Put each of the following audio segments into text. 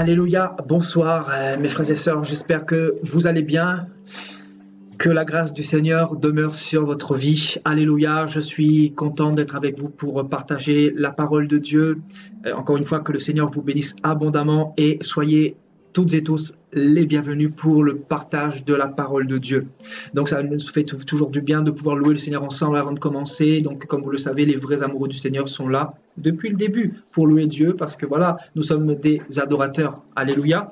Alléluia, bonsoir mes frères et sœurs, j'espère que vous allez bien, que la grâce du Seigneur demeure sur votre vie. Alléluia, je suis content d'être avec vous pour partager la parole de Dieu. Encore une fois, que le Seigneur vous bénisse abondamment et soyez toutes et tous les bienvenus pour le partage de la parole de Dieu. Donc ça nous fait toujours du bien de pouvoir louer le Seigneur ensemble avant de commencer. Donc comme vous le savez, les vrais amoureux du Seigneur sont là depuis le début pour louer Dieu parce que voilà, nous sommes des adorateurs. Alléluia,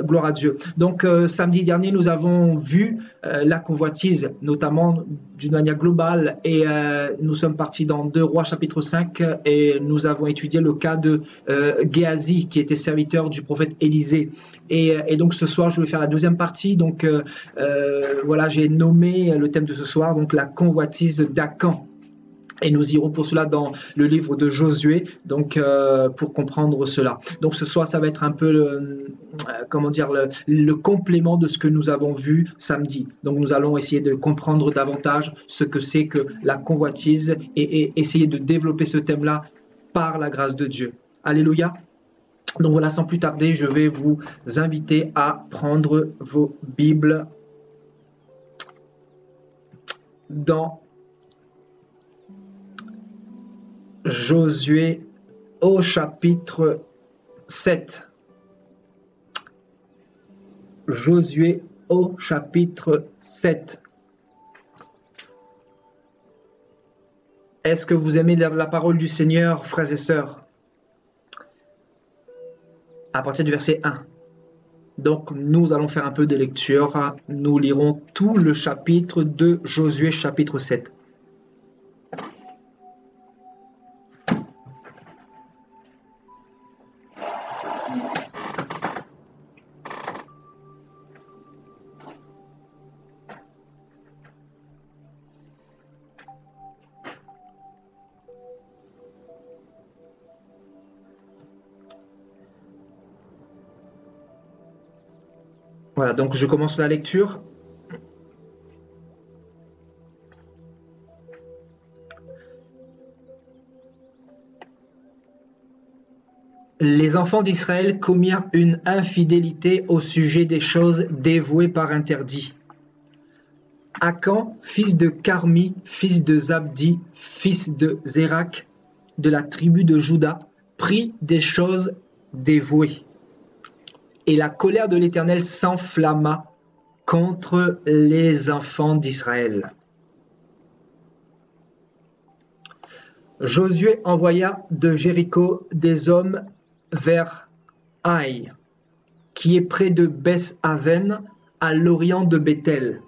gloire à Dieu. Donc samedi dernier, nous avons vu la convoitise, notamment d'une manière globale, et nous sommes partis dans 2 Rois chapitre 5 et nous avons étudié le cas de Géasi qui était serviteur du prophète Élisée. Et donc ce soir, je vais faire la deuxième partie. Donc voilà, j'ai nommé le thème de ce soir, donc la convoitise d'Akan. Et nous irons pour cela dans le livre de Josué, donc pour comprendre cela. Donc ce soir, ça va être un peu le complément de ce que nous avons vu samedi. Donc nous allons essayer de comprendre davantage ce que c'est que la convoitise et essayer de développer ce thème-là par la grâce de Dieu. Alléluia. Donc voilà, sans plus tarder, je vais vous inviter à prendre vos Bibles dans Josué au chapitre 7. Josué au chapitre 7. Est-ce que vous aimez la parole du Seigneur, frères et sœurs? À partir du verset 1. Donc, nous allons faire un peu de lecture. Nous lirons tout le chapitre de Josué, chapitre 7. Voilà, donc je commence la lecture. Les enfants d'Israël commirent une infidélité au sujet des choses dévouées par interdit. Akan, fils de Carmi, fils de Zabdi, fils de Zérak, de la tribu de Juda, prit des choses dévouées. Et la colère de l'Éternel s'enflamma contre les enfants d'Israël. Josué envoya de Jéricho des hommes vers Haï, qui est près de Beth-Aven, à l'orient de Béthel.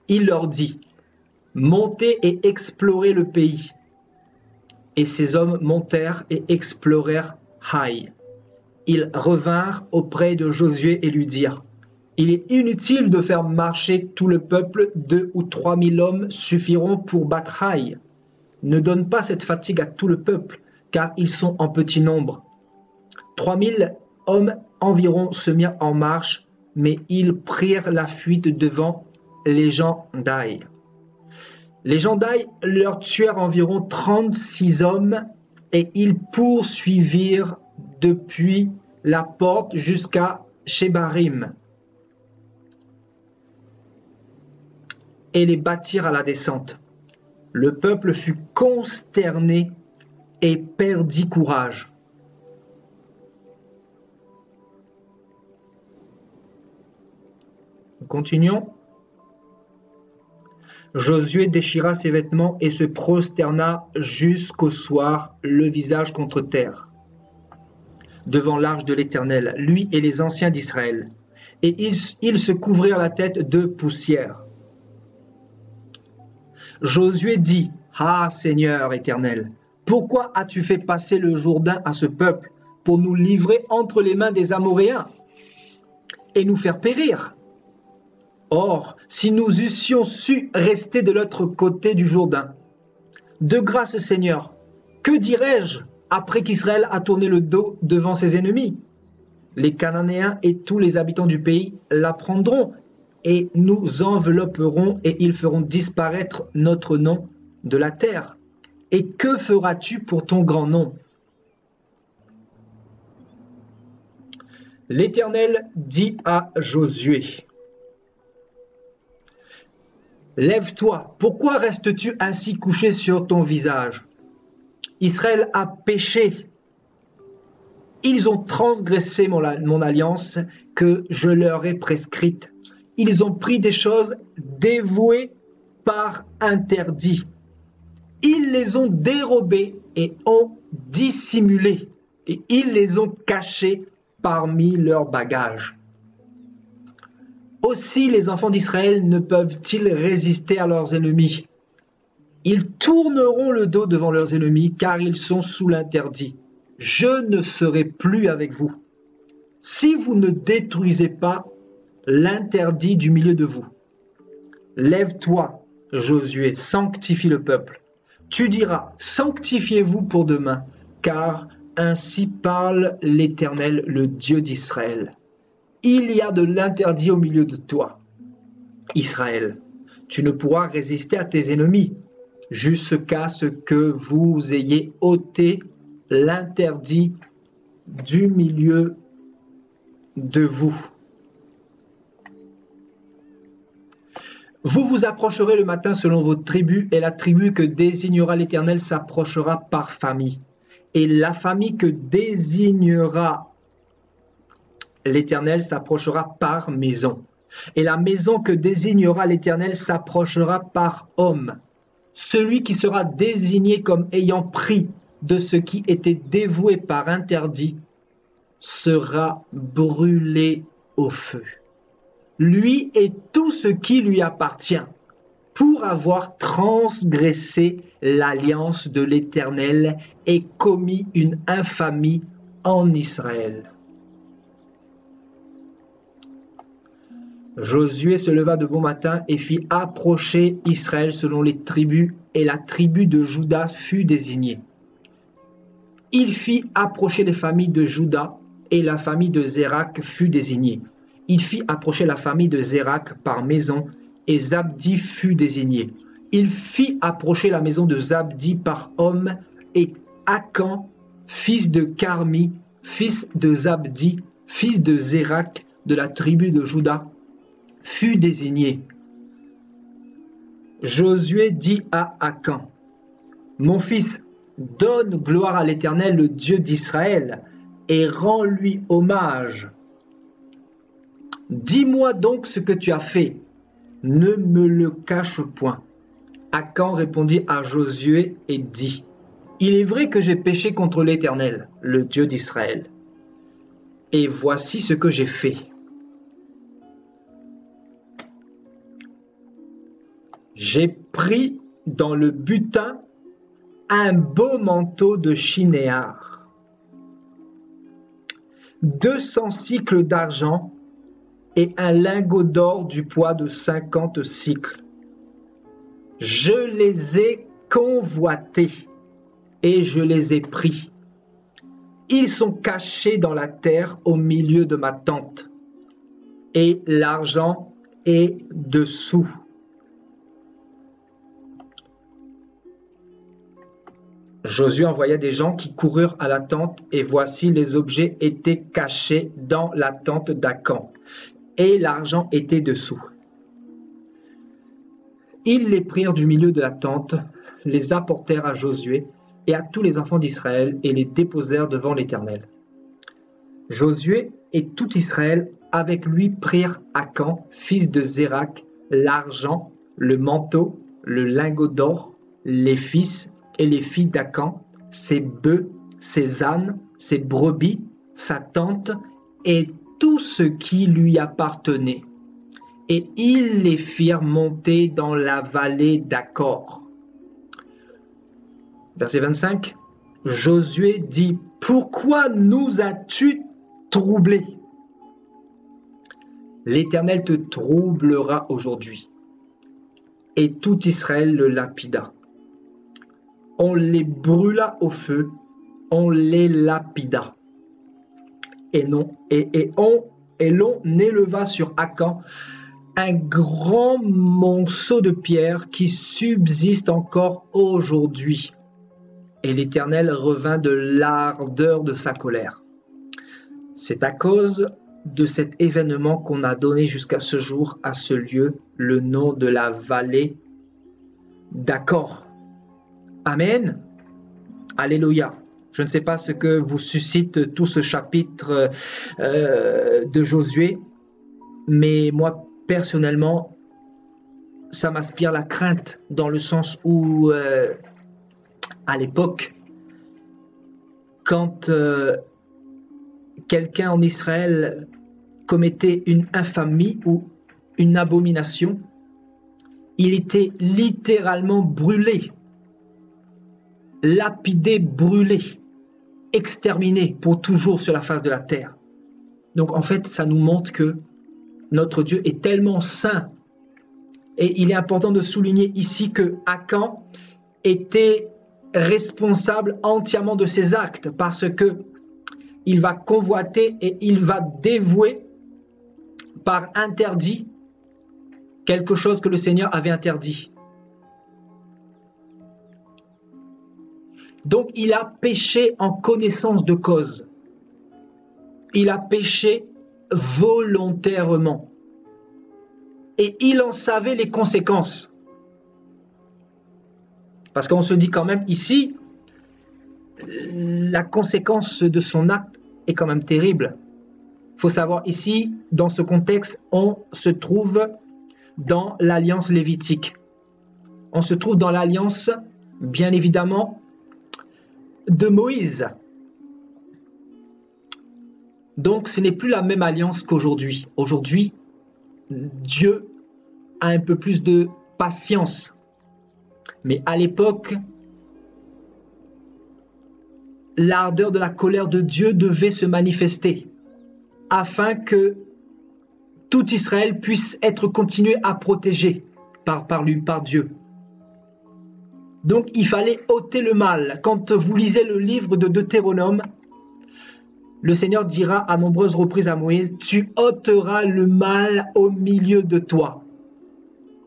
Il leur dit, « Montez et explorez le pays. » Et ces hommes montèrent et explorèrent Haï. Ils revinrent auprès de Josué et lui dirent, « Il est inutile de faire marcher tout le peuple, 2 ou 3 000 hommes suffiront pour battre Haï. Ne donne pas cette fatigue à tout le peuple, car ils sont en petit nombre. 3 000 hommes environ se mirent en marche, mais ils prirent la fuite devant les gens d'Haï. Les gens d'Haï leur tuèrent environ 36 hommes et ils poursuivirent depuis la porte jusqu'à Shebarim et les battirent à la descente. Le peuple fut consterné et perdit courage. Nous continuons. Josué déchira ses vêtements et se prosterna jusqu'au soir, le visage contre terre, devant l'arche de l'Éternel, lui et les anciens d'Israël. Et ils se couvrirent la tête de poussière. Josué dit, « Ah, Seigneur éternel, pourquoi as-tu fait passer le Jourdain à ce peuple pour nous livrer entre les mains des Amoréens et nous faire périr? Or, si nous eussions su rester de l'autre côté du Jourdain, de grâce, Seigneur, que dirais-je après qu'Israël a tourné le dos devant ses ennemis? Les Cananéens et tous les habitants du pays l'apprendront et nous envelopperons et ils feront disparaître notre nom de la terre. Et que feras-tu pour ton grand nom? L'Éternel dit à Josué, « Lève-toi, pourquoi restes-tu ainsi couché sur ton visage? Israël a péché. Ils ont transgressé mon alliance que je leur ai prescrite. Ils ont pris des choses dévouées par interdit. Ils les ont dérobées et ont dissimulées. Et ils les ont cachées parmi leurs bagages. Aussi les enfants d'Israël ne peuvent-ils résister à leurs ennemis. Ils tourneront le dos devant leurs ennemis car ils sont sous l'interdit. Je ne serai plus avec vous. Si vous ne détruisez pas l'interdit du milieu de vous. Lève-toi, Josué, sanctifie le peuple. Tu diras, sanctifiez-vous pour demain, car ainsi parle l'Éternel, le Dieu d'Israël. Il y a de l'interdit au milieu de toi, Israël. Tu ne pourras résister à tes ennemis, jusqu'à ce que vous ayez ôté l'interdit du milieu de vous. Vous vous approcherez le matin selon vos tribus, et la tribu que désignera l'Éternel s'approchera par famille. Et la famille que désignera l'Éternel s'approchera par maison. Et la maison que désignera l'Éternel s'approchera par homme. Celui qui sera désigné comme ayant pris de ce qui était dévoué par interdit sera brûlé au feu. Lui et tout ce qui lui appartient, pour avoir transgressé l'alliance de l'Éternel et commis une infamie en Israël. Josué se leva de bon matin et fit approcher Israël selon les tribus, et la tribu de Juda fut désignée. Il fit approcher les familles de Juda, et la famille de Zérak fut désignée. Il fit approcher la famille de Zérak par maison, et Zabdi fut désigné. Il fit approcher la maison de Zabdi par homme, et Akan, fils de Carmi, fils de Zabdi, fils de Zérak, de la tribu de Juda, fut désigné. Josué dit à Akan, « Mon fils, donne gloire à l'Éternel, le Dieu d'Israël, et rends-lui hommage. Dis-moi donc ce que tu as fait, ne me le cache point. » Akan répondit à Josué et dit, « Il est vrai que j'ai péché contre l'Éternel, le Dieu d'Israël. Et voici ce que j'ai fait. J'ai pris dans le butin un beau manteau de chinéar, 200 cycles d'argent et un lingot d'or du poids de 50 cycles. Je les ai convoités et je les ai pris. Ils sont cachés dans la terre au milieu de ma tente, et l'argent est dessous. Josué envoya des gens qui coururent à la tente, et voici les objets étaient cachés dans la tente d'Akan, et l'argent était dessous. Ils les prirent du milieu de la tente, les apportèrent à Josué et à tous les enfants d'Israël, et les déposèrent devant l'Éternel. Josué et tout Israël avec lui prirent Akan, fils de Zérak, l'argent, le manteau, le lingot d'or, les fils et les filles d'Akan, ses bœufs, ses ânes, ses brebis, sa tente et tout ce qui lui appartenait. Et ils les firent monter dans la vallée d'Acor. Verset 25. Josué dit, « Pourquoi nous as-tu troublés? L'Éternel te troublera aujourd'hui. » Et tout Israël le lapida. On les brûla au feu, on les lapida. Et l'on éleva sur Akan un grand monceau de pierre qui subsiste encore aujourd'hui. Et l'Éternel revint de l'ardeur de sa colère. C'est à cause de cet événement qu'on a donné jusqu'à ce jour à ce lieu le nom de la vallée d'Accord. Amen. Alléluia. Je ne sais pas ce que vous suscite tout ce chapitre de Josué, mais moi, personnellement, ça m'inspire la crainte dans le sens où, à l'époque, quand quelqu'un en Israël commettait une infamie ou une abomination, il était littéralement brûlé, lapidé, brûlé, exterminé pour toujours sur la face de la terre. Donc en fait, ça nous montre que notre Dieu est tellement saint. Et il est important de souligner ici que Akan était responsable entièrement de ses actes parce que il va convoiter et il va dévouer par interdit quelque chose que le Seigneur avait interdit. Donc il a péché en connaissance de cause. Il a péché volontairement. Et il en savait les conséquences. Parce qu'on se dit quand même ici, la conséquence de son acte est quand même terrible. Il faut savoir ici, dans ce contexte, on se trouve dans l'alliance lévitique. On se trouve dans l'alliance, bien évidemment, de Moïse. Donc ce n'est plus la même alliance qu'aujourd'hui. Aujourd'hui, Dieu a un peu plus de patience. Mais à l'époque, l'ardeur de la colère de Dieu devait se manifester afin que tout Israël puisse être continué à protéger par Dieu. Donc il fallait ôter le mal. Quand vous lisez le livre de Deutéronome, le Seigneur dira à nombreuses reprises à Moïse, « Tu ôteras le mal au milieu de toi. »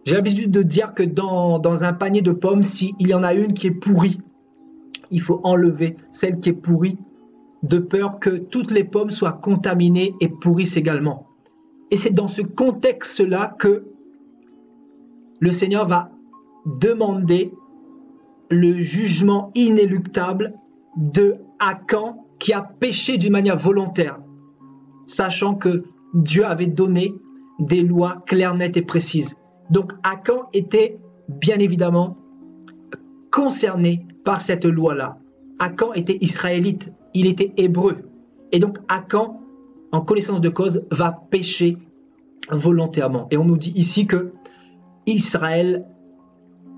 J'ai l'habitude de dire que dans un panier de pommes, s'il y en a une qui est pourrie, il faut enlever celle qui est pourrie, de peur que toutes les pommes soient contaminées et pourrissent également. Et c'est dans ce contexte-là que le Seigneur va demander le jugement inéluctable de Akan qui a péché d'une manière volontaire, sachant que Dieu avait donné des lois claires, nettes et précises. Donc Akan était bien évidemment concerné par cette loi-là. Akan était israélite, il était hébreu. Et donc Akan, en connaissance de cause, va pécher volontairement. Et on nous dit ici que Israël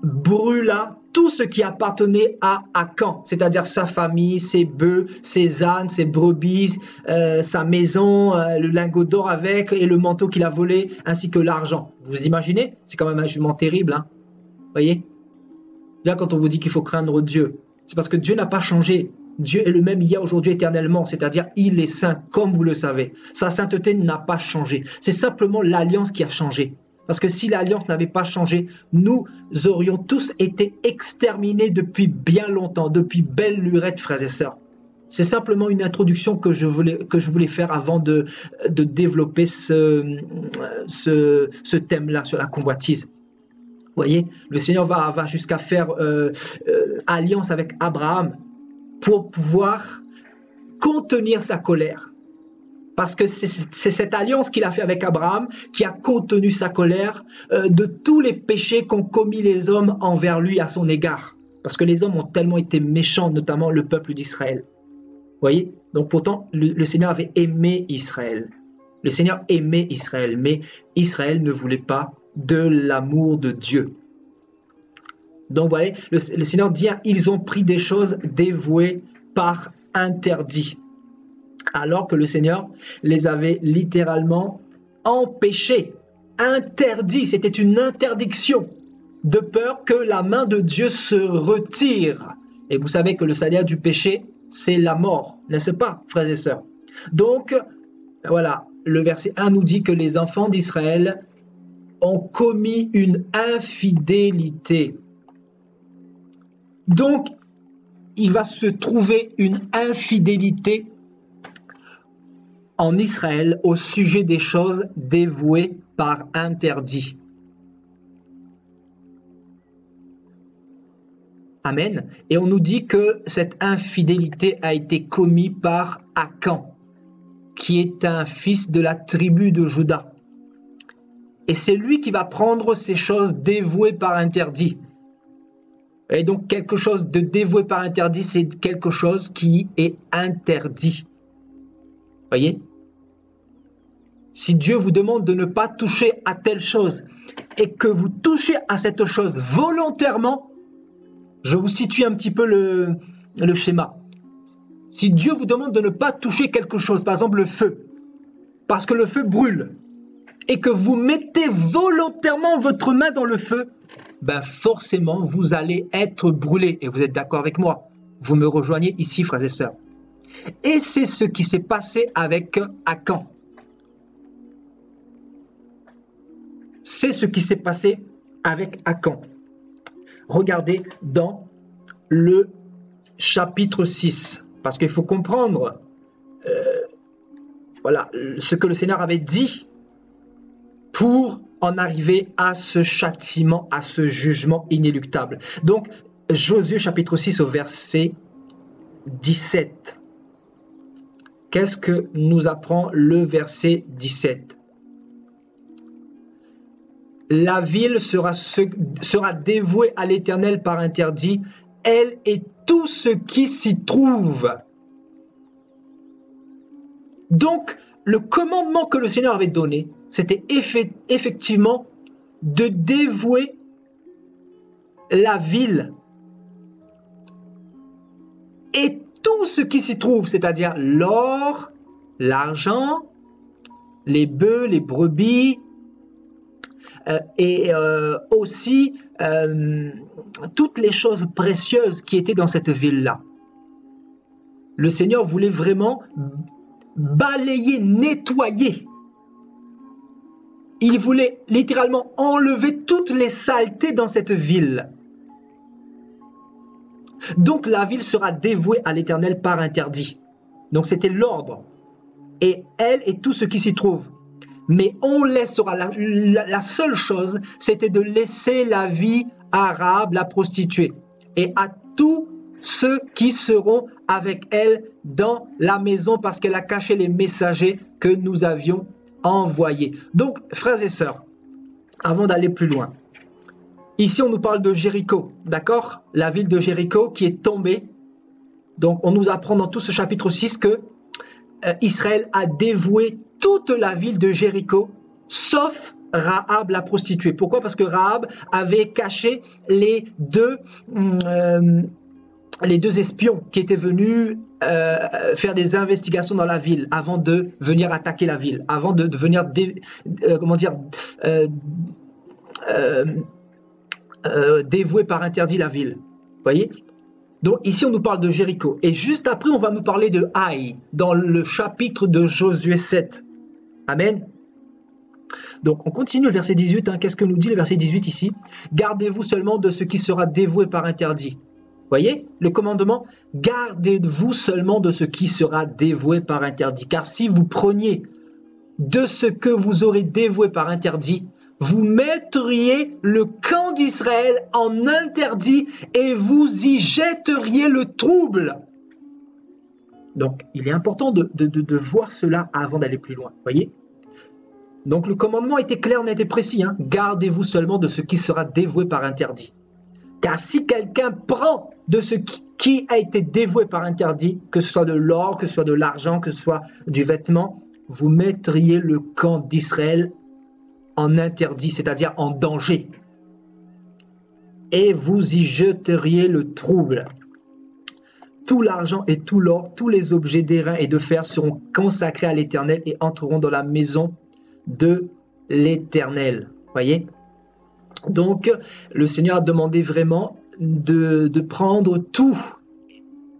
brûla tout ce qui appartenait à Akan, c'est-à-dire sa famille, ses bœufs, ses ânes, ses brebis, sa maison, le lingot d'or avec et le manteau qu'il a volé, ainsi que l'argent. Vous imaginez? C'est quand même un jugement terrible, hein? Voyez? Là, quand on vous dit qu'il faut craindre Dieu, c'est parce que Dieu n'a pas changé. Dieu est le même hier, aujourd'hui, éternellement, c'est-à-dire il est saint, comme vous le savez. Sa sainteté n'a pas changé. C'est simplement l'alliance qui a changé. Parce que si l'alliance n'avait pas changé, nous aurions tous été exterminés depuis bien longtemps, depuis belle lurette, frères et sœurs. C'est simplement une introduction que je voulais faire avant de développer ce thème-là sur la convoitise. Vous voyez, le Seigneur va jusqu'à faire alliance avec Abraham pour pouvoir contenir sa colère. Parce que c'est cette alliance qu'il a fait avec Abraham qui a contenu sa colère de tous les péchés qu'ont commis les hommes envers lui à son égard. Parce que les hommes ont tellement été méchants, notamment le peuple d'Israël. Vous voyez? Donc pourtant, le Seigneur avait aimé Israël. Le Seigneur aimait Israël, mais Israël ne voulait pas de l'amour de Dieu. Donc vous voyez, le Seigneur dit, ils ont pris des choses dévouées par interdit. Alors que le Seigneur les avait littéralement empêchés, interdits. C'était une interdiction de peur que la main de Dieu se retire. Et vous savez que le salaire du péché, c'est la mort, n'est-ce pas, frères et sœurs? Donc, voilà, le verset 1 nous dit que les enfants d'Israël ont commis une infidélité. Donc, il va se trouver une infidélité en Israël au sujet des choses dévouées par interdit. Amen. Et on nous dit que cette infidélité a été commise par Akan, qui est un fils de la tribu de Juda. Et c'est lui qui va prendre ces choses dévouées par interdit. Et donc quelque chose de dévoué par interdit, c'est quelque chose qui est interdit. Voyez? Si Dieu vous demande de ne pas toucher à telle chose et que vous touchez à cette chose volontairement, je vous situe un petit peu le schéma. Si Dieu vous demande de ne pas toucher quelque chose, par exemple le feu, parce que le feu brûle, et que vous mettez volontairement votre main dans le feu, ben forcément vous allez être brûlé. Et vous êtes d'accord avec moi? Vous me rejoignez ici, frères et sœurs. Et c'est ce qui s'est passé avec Akan. C'est ce qui s'est passé avec Akan. Regardez dans le chapitre 6, parce qu'il faut comprendre voilà, ce que le Seigneur avait dit pour en arriver à ce châtiment, à ce jugement inéluctable. Donc, Josué chapitre 6 au verset 17. Qu'est-ce que nous apprend le verset 17? La ville sera dévouée à l'Éternel par interdit, elle et tout ce qui s'y trouve. Donc, le commandement que le Seigneur avait donné, c'était effectivement de dévouer la ville et tout ce qui s'y trouve, c'est-à-dire l'or, l'argent, les bœufs, les brebis, et aussi toutes les choses précieuses qui étaient dans cette ville-là. Le Seigneur voulait vraiment balayer, nettoyer. Il voulait littéralement enlever toutes les saletés dans cette ville. Donc la ville sera dévouée à l'Éternel par interdit. Donc c'était l'ordre. Et elle et tout ce qui s'y trouve. Mais on laissera, la seule chose, c'était de laisser la vie à Rahab, la prostituée, et à tous ceux qui seront avec elle dans la maison, parce qu'elle a caché les messagers que nous avions envoyés. Donc, frères et sœurs, avant d'aller plus loin, ici on nous parle de Jéricho, d'accord? La ville de Jéricho qui est tombée. Donc, on nous apprend dans tout ce chapitre 6 que Israël a dévoué toute la ville de Jéricho, sauf Rahab la prostituée. Pourquoi? Parce que Rahab avait caché les deux espions qui étaient venus faire des investigations dans la ville avant de venir attaquer la ville, avant de venir dévouer par interdit la ville. Vous voyez? Donc ici on nous parle de Jéricho. Et juste après on va nous parler de Haï dans le chapitre de Josué 7. Amen. Donc on continue le verset 18. Qu'est-ce que nous dit le verset 18 ici? Gardez-vous seulement de ce qui sera dévoué par interdit. Voyez le commandement? Gardez-vous seulement de ce qui sera dévoué par interdit. Car si vous preniez de ce que vous aurez dévoué par interdit, vous mettriez le camp d'Israël en interdit et vous y jetteriez le trouble. Donc, il est important de voir cela avant d'aller plus loin. Voyez? Donc, le commandement était clair, net et précis. Gardez-vous seulement de ce qui sera dévoué par interdit. Car si quelqu'un prend de ce qui a été dévoué par interdit, que ce soit de l'or, que ce soit de l'argent, que ce soit du vêtement, vous mettriez le camp d'Israël en interdit, c'est-à-dire en danger. Et vous y jeteriez le trouble. Tout l'argent et tout l'or, tous les objets d'airain et de fer seront consacrés à l'Éternel et entreront dans la maison de l'Éternel. Voyez? Donc, le Seigneur a demandé vraiment de prendre tout,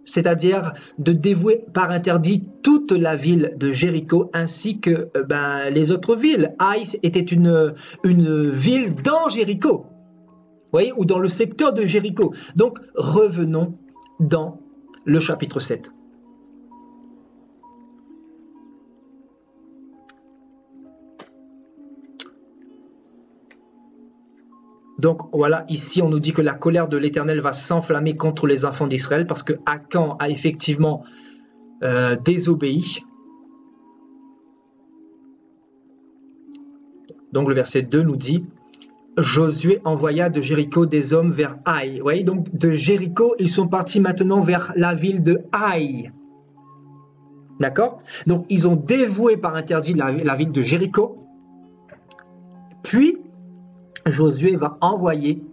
c'est-à-dire de dévouer par interdit toute la ville de Jéricho ainsi que les autres villes. Haï était une ville dans Jéricho, vous voyez, ou dans le secteur de Jéricho. Donc revenons dans le chapitre 7. Donc voilà, ici on nous dit que la colère de l'Éternel va s'enflammer contre les enfants d'Israël parce que Akan a effectivement désobéi. Donc le verset 2 nous dit Josué envoya de Jéricho des hommes vers Haï. Vous voyez, donc de Jéricho, ils sont partis maintenant vers la ville de Haï. D'accord? Donc ils ont dévoué par interdit la ville de Jéricho. Puis Josué va envoyer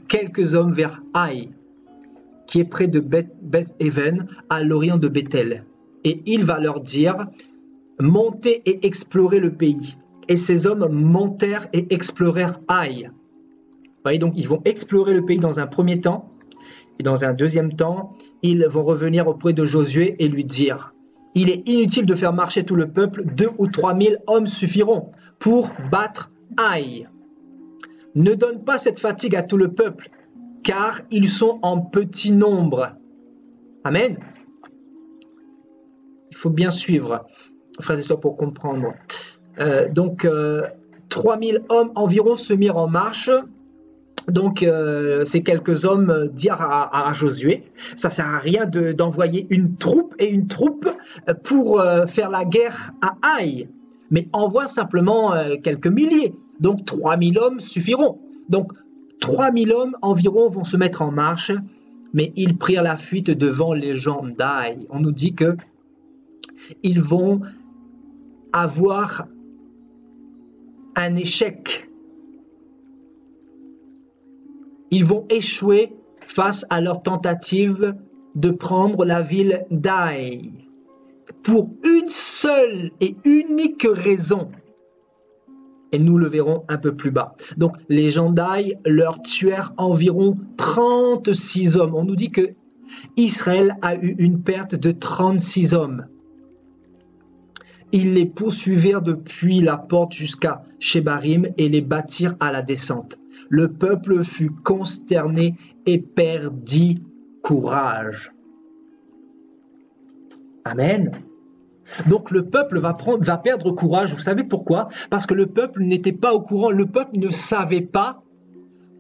quelques hommes vers Haï, qui est près de Beth-Even, à l'orient de Bethel. Et il va leur dire montez et explorez le pays. Et ces hommes montèrent et explorèrent Haï. Vous voyez, donc ils vont explorer le pays dans un premier temps. Et dans un deuxième temps, ils vont revenir auprès de Josué et lui dire il est inutile de faire marcher tout le peuple, 2 ou 3 000 hommes suffiront pour battre Haï. Ne donne pas cette fatigue à tout le peuple, car ils sont en petit nombre. Amen. Il faut bien suivre, frères et sœurs, pour comprendre. 3 000 hommes environ se mirent en marche. Donc, ces quelques hommes dirent à Josué, ça ne sert à rien d'envoyer une troupe pour faire la guerre à Haï, mais envoie simplement quelques milliers. Donc, 3 000 hommes suffiront. Donc, 3 000 hommes environ vont se mettre en marche, mais ils prirent la fuite devant les gens d'Haï. On nous dit qu'ils vont avoir un échec. Ils vont échouer face à leur tentative de prendre la ville d'Haï pour une seule et unique raison. Et nous le verrons un peu plus bas. Donc, les gens d'Haï leur tuèrent environ 36 hommes. On nous dit que Israël a eu une perte de 36 hommes. Ils les poursuivirent depuis la porte jusqu'à Shebarim et les battirent à la descente. Le peuple fut consterné et perdit courage. Amen. Donc le peuple va perdre courage. Vous savez pourquoi? Parce que le peuple n'était pas au courant. Le peuple ne savait pas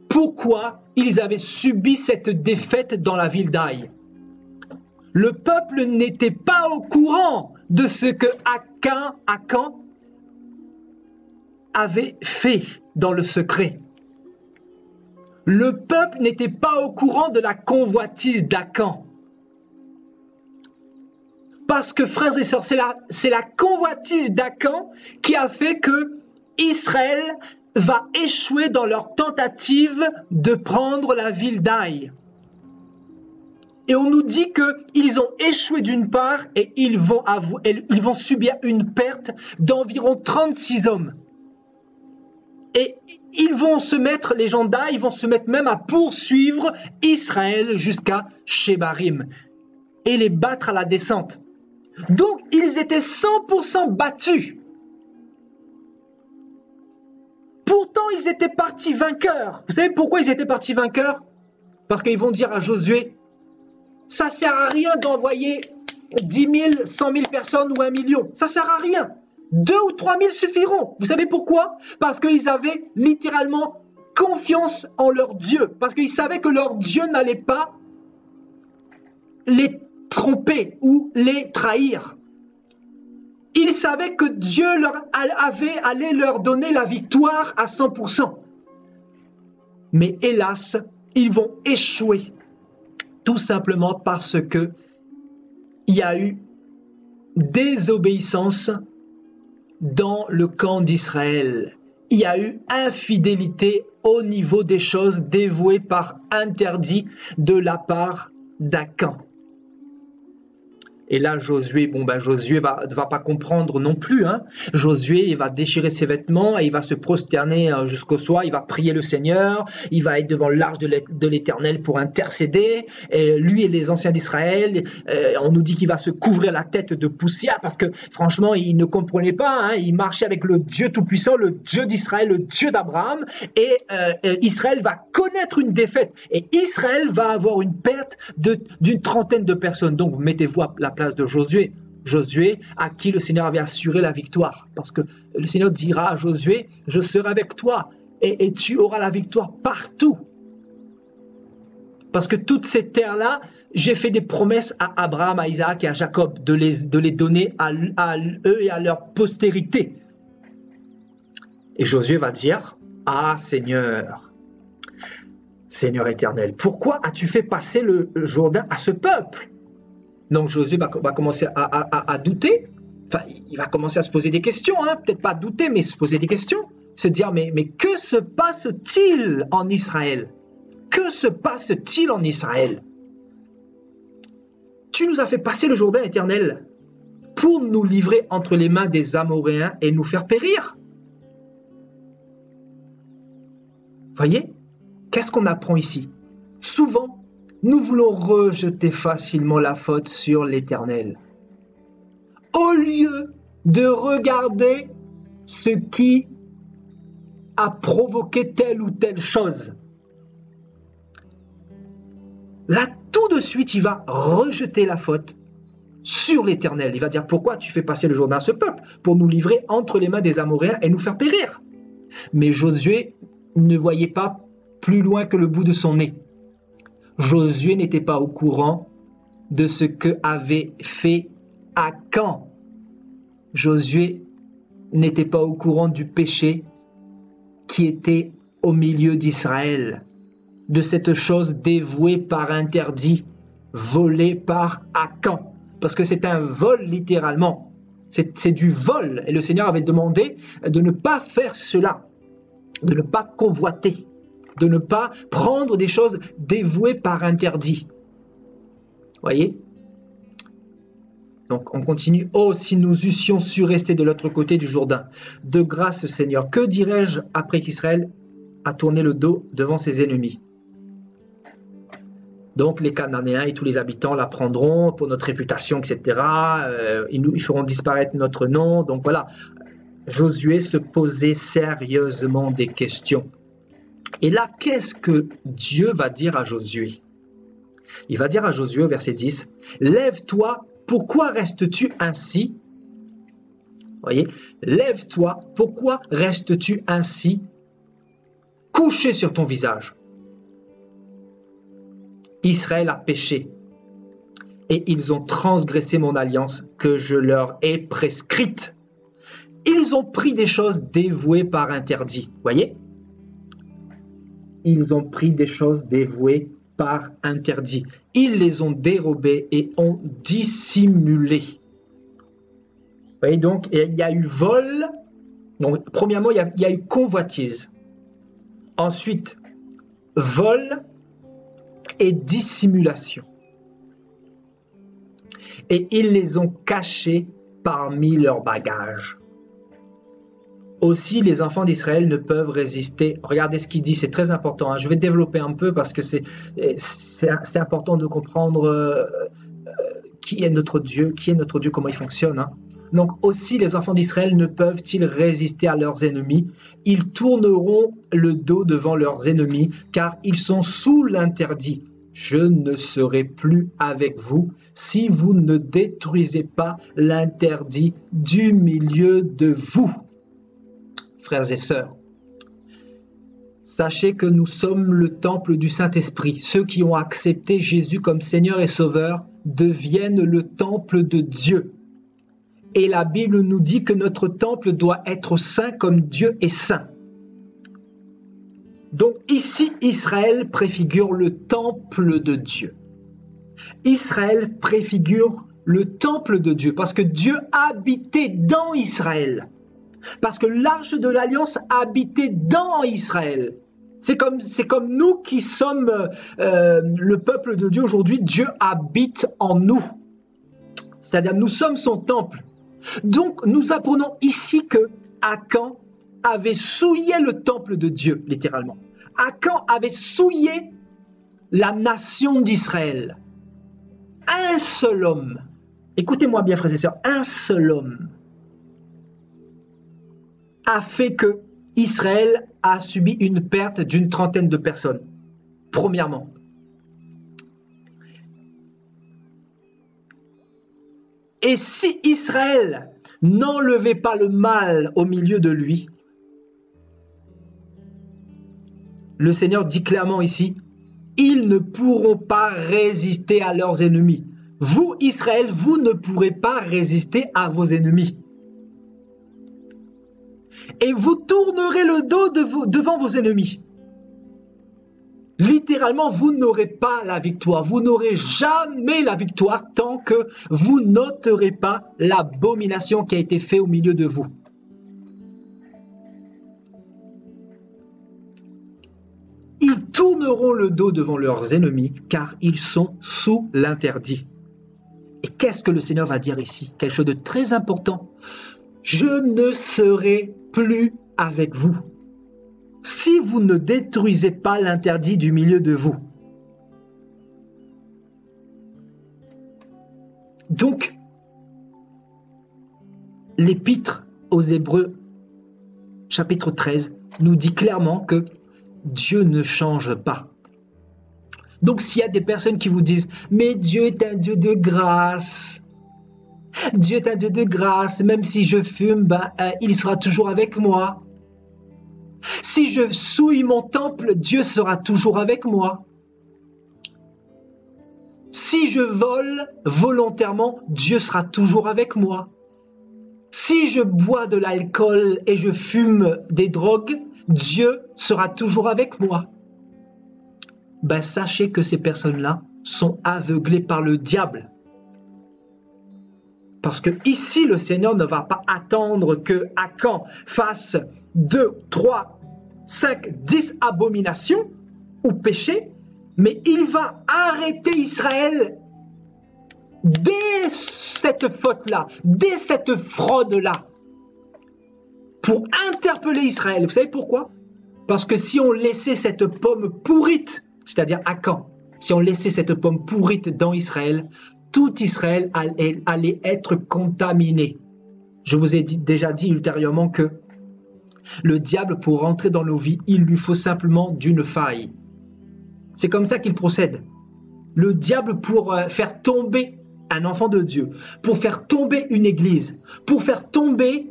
pourquoi ils avaient subi cette défaite dans la ville d'Haï. Le peuple n'était pas au courant de ce que Akan avait fait dans le secret. Le peuple n'était pas au courant de la convoitise d'Akan. Parce que, frères et sœurs, c'est la convoitise d'Akan qui a fait que Israël va échouer dans leur tentative de prendre la ville d'Haï. Et on nous dit qu'ils ont échoué d'une part et ils vont subir une perte d'environ 36 hommes. Et ils vont se mettre, les gens d'Haï, ils vont se mettre même à poursuivre Israël jusqu'à Shebarim et les battre à la descente. Donc, ils étaient 100% battus. Pourtant, ils étaient partis vainqueurs. Vous savez pourquoi ils étaient partis vainqueurs? Parce qu'ils vont dire à Josué, ça ne sert à rien d'envoyer 10 000, 100 000 personnes ou 1 million. Ça ne sert à rien. 2 ou 3 000 suffiront. Vous savez pourquoi? Parce qu'ils avaient littéralement confiance en leur Dieu. Parce qu'ils savaient que leur Dieu n'allait pas les tromper ou les trahir. Ils savaient que Dieu allait leur donner la victoire à 100%. Mais hélas, ils vont échouer. Tout simplement parce que il y a eu désobéissance dans le camp d'Israël. Il y a eu infidélité au niveau des choses dévouées par interdit de la part d'Akan. Et là, Josué, Josué va pas comprendre non plus. Josué, il va déchirer ses vêtements et il va se prosterner jusqu'au soir. Il va prier le Seigneur. Il va être devant l'arche de l'Éternel pour intercéder. Et lui et les anciens d'Israël, on nous dit qu'il va se couvrir la tête de poussière parce que franchement, il ne comprenait pas. Il marchait avec le Dieu Tout-Puissant, le Dieu d'Israël, le Dieu d'Abraham. Et Israël va connaître une défaite. Et Israël va avoir une perte d'une trentaine de personnes. Donc, mettez-vous à la place de Josué. Josué à qui le Seigneur avait assuré la victoire. Parce que le Seigneur dira à Josué, je serai avec toi et tu auras la victoire partout. Parce que toutes ces terres-là, j'ai fait des promesses à Abraham, à Isaac et à Jacob de les donner à eux et à leur postérité. Et Josué va dire, ah Seigneur, Seigneur éternel, pourquoi as-tu fait passer le Jourdain à ce peuple? Donc Josué va commencer à douter. Enfin, il va commencer à se poser des questions, hein? Peut-être pas douter, mais se poser des questions. Se dire, mais que se passe-t-il en Israël? Que se passe-t-il en Israël? Tu nous as fait passer le Jourdain éternel pour nous livrer entre les mains des Amoréens et nous faire périr. Voyez, qu'est-ce qu'on apprend ici? Souvent, nous voulons rejeter facilement la faute sur l'Éternel, au lieu de regarder ce qui a provoqué telle ou telle chose. Là, tout de suite, il va rejeter la faute sur l'Éternel. Il va dire, pourquoi tu fais passer le Jourdain à ce peuple? Pour nous livrer entre les mains des Amoréens et nous faire périr. Mais Josué ne voyait pas plus loin que le bout de son nez. Josué n'était pas au courant de ce que avait fait Akan. Josué n'était pas au courant du péché qui était au milieu d'Israël, de cette chose dévouée par interdit, volée par Akan. Parce que c'est un vol littéralement, c'est du vol. Et le Seigneur avait demandé de ne pas faire cela, de ne pas convoiter, de ne pas prendre des choses dévouées par interdit. Voyez? Donc on continue. Oh, si nous eussions su rester de l'autre côté du Jourdain. De grâce, Seigneur, que dirais-je après qu'Israël a tourné le dos devant ses ennemis? Donc les Cananéens et tous les habitants la prendront pour notre réputation, etc. Ils feront disparaître notre nom. Donc voilà, Josué se posait sérieusement des questions. Et là, qu'est-ce que Dieu va dire à Josué? Il va dire à Josué au verset 10, « Lève-toi, pourquoi restes-tu ainsi ?» Voyez, « Lève-toi, pourquoi restes-tu ainsi couché sur ton visage ?» Israël a péché et ils ont transgressé mon alliance que je leur ai prescrite. Ils ont pris des choses dévouées par interdit. Voyez? Ils ont pris des choses dévouées par interdit. Ils les ont dérobées et ont dissimulé. Vous voyez donc, il y a eu vol. Donc, premièrement, il y a eu convoitise. Ensuite, vol et dissimulation. Et ils les ont cachés parmi leurs bagages. Aussi, les enfants d'Israël ne peuvent résister. Regardez ce qu'il dit, c'est très important. Hein. Je vais développer un peu parce que c'est important de comprendre qui est notre Dieu, comment il fonctionne. Hein. Donc aussi, les enfants d'Israël ne peuvent-ils résister à leurs ennemis? Ils tourneront le dos devant leurs ennemis, car ils sont sous l'interdit. Je ne serai plus avec vous si vous ne détruisez pas l'interdit du milieu de vous. Frères et sœurs, sachez que nous sommes le temple du Saint-Esprit. Ceux qui ont accepté Jésus comme Seigneur et Sauveur deviennent le temple de Dieu. Et la Bible nous dit que notre temple doit être saint comme Dieu est saint. Donc ici, Israël préfigure le temple de Dieu. Israël préfigure le temple de Dieu parce que Dieu habitait dans Israël. Parce que l'arche de l'Alliance habitait dans Israël. C'est comme nous qui sommes le peuple de Dieu aujourd'hui. Dieu habite en nous. C'est-à-dire nous sommes son temple. Donc nous apprenons ici que Akan avait souillé le temple de Dieu, littéralement. Akan avait souillé la nation d'Israël. Un seul homme, écoutez-moi bien frères et sœurs, un seul homme a fait que Israël a subi une perte d'une trentaine de personnes, premièrement. Et si Israël n'enlevait pas le mal au milieu de lui, le Seigneur dit clairement ici, ils ne pourront pas résister à leurs ennemis. Vous, Israël, vous ne pourrez pas résister à vos ennemis. Et vous tournerez le dos devant vos ennemis. Littéralement, vous n'aurez pas la victoire. Vous n'aurez jamais la victoire tant que vous n'ôterez pas l'abomination qui a été faite au milieu de vous. Ils tourneront le dos devant leurs ennemis car ils sont sous l'interdit. Et qu'est-ce que le Seigneur va dire ici? Quelque chose de très important. Je ne serai plus avec vous si vous ne détruisez pas l'interdit du milieu de vous. Donc, l'Épître aux Hébreux, chapitre 13, nous dit clairement que Dieu ne change pas. Donc, s'il y a des personnes qui vous disent « Mais Dieu est un Dieu de grâce. Dieu est un Dieu de grâce. Même si je fume, il sera toujours avec moi. Si je souille mon temple, Dieu sera toujours avec moi. Si je vole volontairement, Dieu sera toujours avec moi. Si je bois de l'alcool et je fume des drogues, Dieu sera toujours avec moi. » Sachez que ces personnes-là sont aveuglées par le diable. Parce que ici, le Seigneur ne va pas attendre que Akan fasse 2, 3, 5, 10 abominations ou péchés, mais il va arrêter Israël dès cette faute-là, dès cette fraude-là, pour interpeller Israël. Vous savez pourquoi? Parce que si on laissait cette pomme pourrite, c'est-à-dire Akan, si on laissait cette pomme pourrite dans Israël, tout Israël allait être contaminé. Je vous ai déjà dit ultérieurement que le diable, pour rentrer dans nos vies, il lui faut simplement d'une faille. C'est comme ça qu'il procède. Le diable, pour faire tomber un enfant de Dieu, pour faire tomber une église, pour faire tomber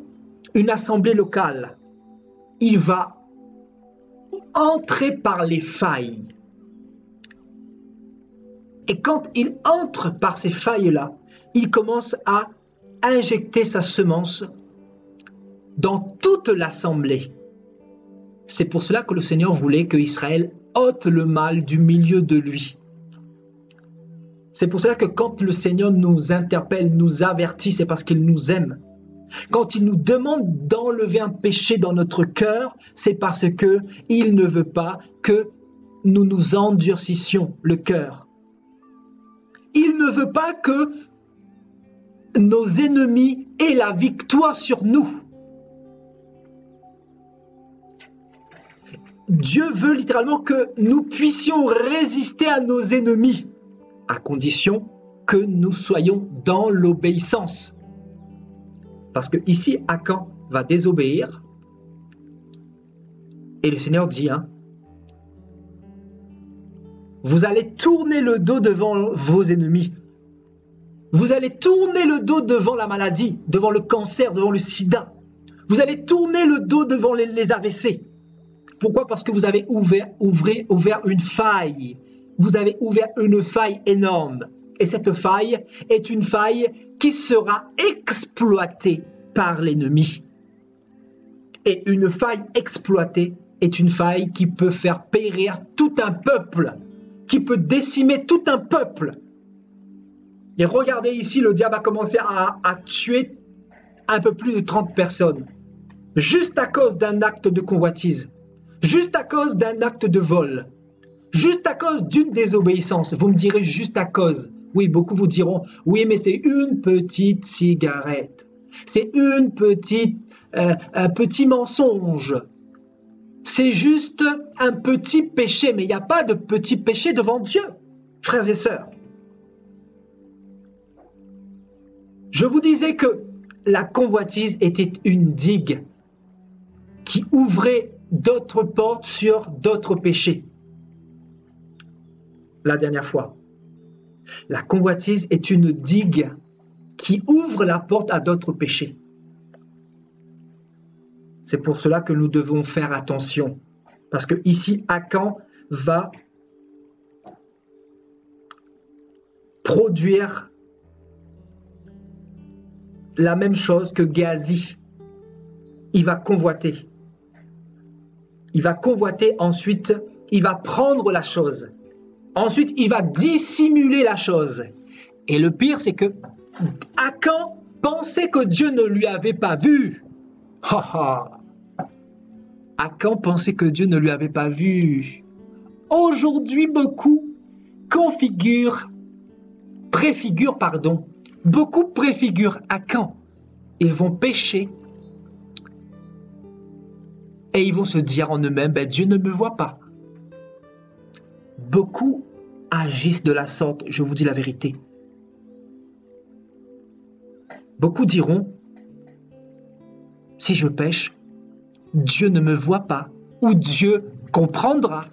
une assemblée locale, il va entrer par les failles. Et quand il entre par ces failles-là, il commence à injecter sa semence dans toute l'assemblée. C'est pour cela que le Seigneur voulait que Israël ôte le mal du milieu de lui. C'est pour cela que quand le Seigneur nous interpelle, nous avertit, c'est parce qu'il nous aime. Quand il nous demande d'enlever un péché dans notre cœur, c'est parce qu'il ne veut pas que nous nous endurcissions le cœur. Il ne veut pas que nos ennemis aient la victoire sur nous. Dieu veut littéralement que nous puissions résister à nos ennemis, à condition que nous soyons dans l'obéissance. Parce que ici, Akan va désobéir, et le Seigneur dit, vous allez tourner le dos devant vos ennemis. Vous allez tourner le dos devant la maladie, devant le cancer, devant le sida. Vous allez tourner le dos devant les AVC. Pourquoi? Parce que vous avez ouvert une faille. Vous avez ouvert une faille énorme. Et cette faille est une faille qui sera exploitée par l'ennemi. Et une faille exploitée est une faille qui peut faire périr tout un peuple, qui peut décimer tout un peuple. Et regardez ici, le diable a commencé à tuer un peu plus de 30 personnes, juste à cause d'un acte de convoitise, juste à cause d'un acte de vol, juste à cause d'une désobéissance. Vous me direz juste à cause. Oui, beaucoup vous diront, oui, mais c'est une petite cigarette. C'est un petit mensonge. C'est juste un petit péché, mais il n'y a pas de petit péché devant Dieu, frères et sœurs. Je vous disais que la convoitise était une digue qui ouvrait d'autres portes sur d'autres péchés. La dernière fois, la convoitise est une digue qui ouvre la porte à d'autres péchés. C'est pour cela que nous devons faire attention. Parce que ici, Akan va produire la même chose que Géasi. Il va convoiter. Il va convoiter, ensuite, il va prendre la chose. Ensuite, il va dissimuler la chose. Et le pire, c'est que Akan pensait que Dieu ne lui avait pas vu. Akan pensait que Dieu ne lui avait pas vu. Aujourd'hui, beaucoup préfigurent Akan. Ils vont pécher et ils vont se dire en eux-mêmes, Dieu ne me voit pas. Beaucoup agissent de la sorte, je vous dis la vérité. Beaucoup diront, si je pêche, Dieu ne me voit pas, ou Dieu comprendra.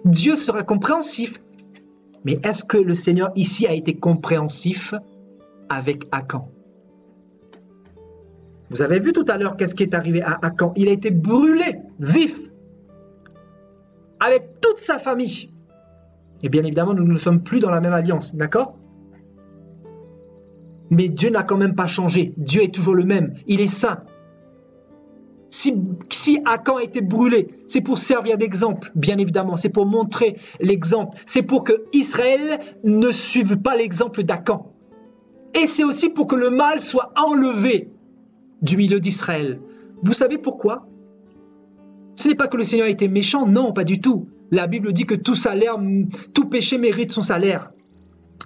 Dieu sera compréhensif. Mais est-ce que le Seigneur ici a été compréhensif avec Akan? Vous avez vu tout à l'heure qu'est-ce qui est arrivé à Akan. Il a été brûlé, vif, avec toute sa famille. Et bien évidemment, nous ne sommes plus dans la même alliance, d'accord? Mais Dieu n'a quand même pas changé. Dieu est toujours le même. Il est saint. Si Akan a été brûlé, c'est pour servir d'exemple, bien évidemment. C'est pour montrer l'exemple. C'est pour que Israël ne suive pas l'exemple d'Akan. Et c'est aussi pour que le mal soit enlevé du milieu d'Israël. Vous savez pourquoi? Ce n'est pas que le Seigneur a été méchant, non, pas du tout. La Bible dit que tout péché mérite son salaire.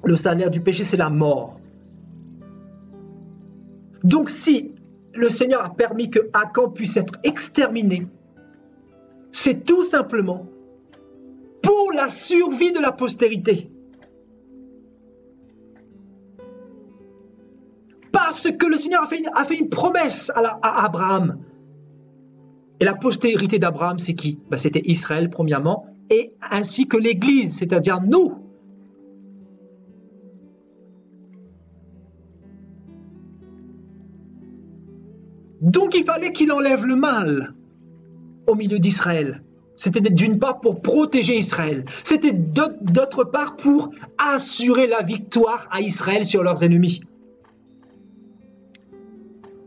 Le salaire du péché, c'est la mort. Donc si le Seigneur a permis que Akan puisse être exterminé, c'est tout simplement pour la survie de la postérité. Parce que le Seigneur a fait une promesse à Abraham. Et la postérité d'Abraham, c'est qui? C'était Israël, premièrement, et ainsi que l'Église, c'est-à-dire nous. Donc il fallait qu'il enlève le mal au milieu d'Israël. C'était d'une part pour protéger Israël. C'était d'autre part pour assurer la victoire à Israël sur leurs ennemis.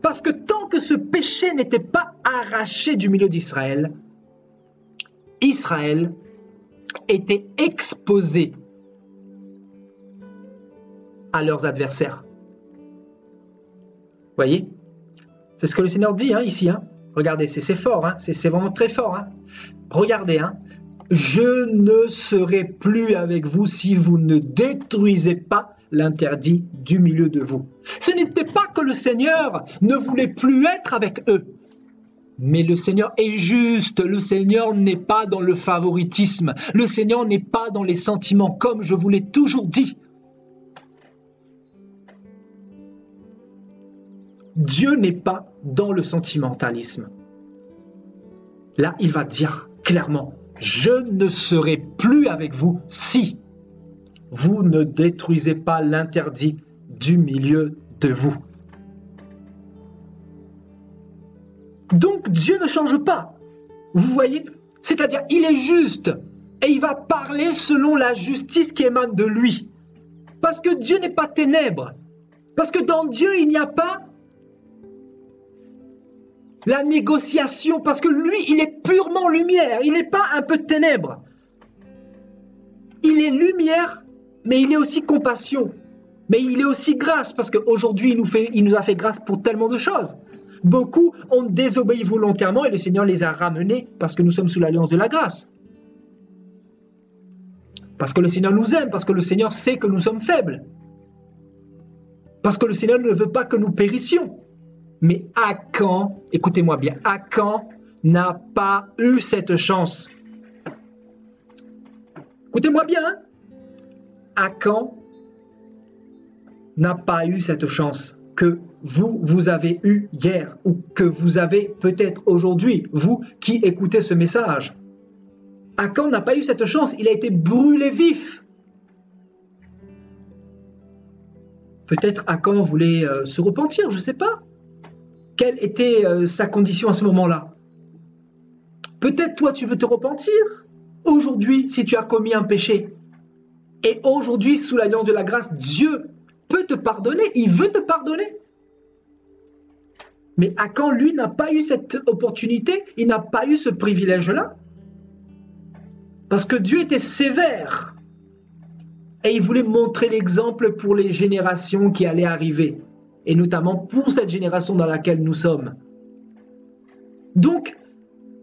Parce que tant que ce péché n'était pas arraché du milieu d'Israël, Israël était exposé à leurs adversaires. Voyez? C'est ce que le Seigneur dit ici. Regardez, c'est fort, c'est vraiment très fort. Regardez, je ne serai plus avec vous si vous ne détruisez pas l'interdit du milieu de vous. Ce n'était pas que le Seigneur ne voulait plus être avec eux. Mais le Seigneur est juste, le Seigneur n'est pas dans le favoritisme, le Seigneur n'est pas dans les sentiments, comme je vous l'ai toujours dit. Dieu n'est pas dans le sentimentalisme. Là, il va dire clairement, je ne serai plus avec vous si vous ne détruisez pas l'interdit du milieu de vous. Donc Dieu ne change pas. Vous voyez? C'est-à-dire, il est juste et il va parler selon la justice qui émane de lui. Parce que Dieu n'est pas ténèbres. Parce que dans Dieu, il n'y a pas la négociation. Parce que lui, il est purement lumière. Il n'est pas un peu de ténèbres. Il est lumière, mais il est aussi compassion. Mais il est aussi grâce. Parce qu'aujourd'hui, il nous a fait grâce pour tellement de choses. Beaucoup ont désobéi volontairement et le Seigneur les a ramenés parce que nous sommes sous l'alliance de la grâce. Parce que le Seigneur nous aime, parce que le Seigneur sait que nous sommes faibles. Parce que le Seigneur ne veut pas que nous périssions. Mais Akan, écoutez-moi bien, Akan n'a pas eu cette chance. Écoutez-moi bien, Akan n'a pas eu cette chance que vous avez eu hier ou que vous avez peut-être aujourd'hui, vous qui écoutez ce message. Akan n'a pas eu cette chance, il a été brûlé vif. Peut-être Akan voulait se repentir, je ne sais pas. Quelle était sa condition à ce moment-là? Peut-être toi, tu veux te repentir. Aujourd'hui, si tu as commis un péché, et aujourd'hui, sous l'alliance de la grâce, Dieu peut te pardonner, il veut te pardonner. Mais Akan, lui, n'a pas eu cette opportunité, il n'a pas eu ce privilège-là. Parce que Dieu était sévère. Et il voulait montrer l'exemple pour les générations qui allaient arriver. Et notamment pour cette génération dans laquelle nous sommes. Donc,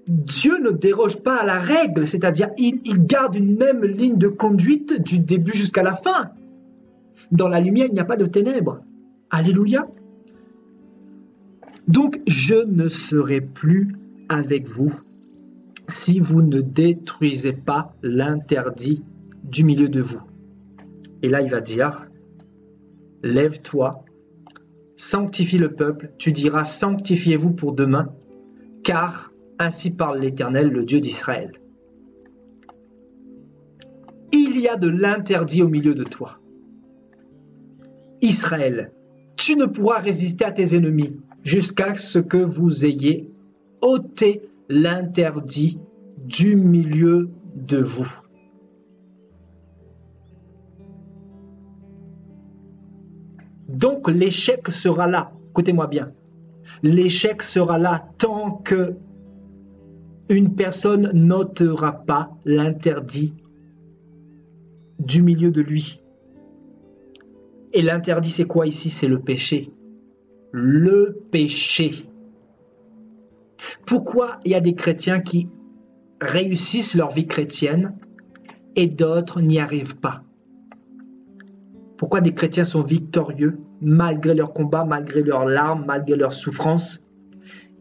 Dieu ne déroge pas à la règle, c'est-à-dire il garde une même ligne de conduite du début jusqu'à la fin. Dans la lumière, il n'y a pas de ténèbres. Alléluia. Donc, je ne serai plus avec vous si vous ne détruisez pas l'interdit du milieu de vous. Et là, il va dire, lève-toi, sanctifie le peuple, tu diras, sanctifiez-vous pour demain, car ainsi parle l'Éternel, le Dieu d'Israël. Il y a de l'interdit au milieu de toi. Israël, tu ne pourras résister à tes ennemis jusqu'à ce que vous ayez ôté l'interdit du milieu de vous. Donc l'échec sera là, écoutez-moi bien, l'échec sera là tant que une personne n'ôtera pas l'interdit du milieu de lui. Et l'interdit, c'est quoi ici? C'est le péché. Le péché. Pourquoi il y a des chrétiens qui réussissent leur vie chrétienne et d'autres n'y arrivent pas? Pourquoi des chrétiens sont victorieux malgré leurs combats, malgré leurs larmes, malgré leurs souffrances,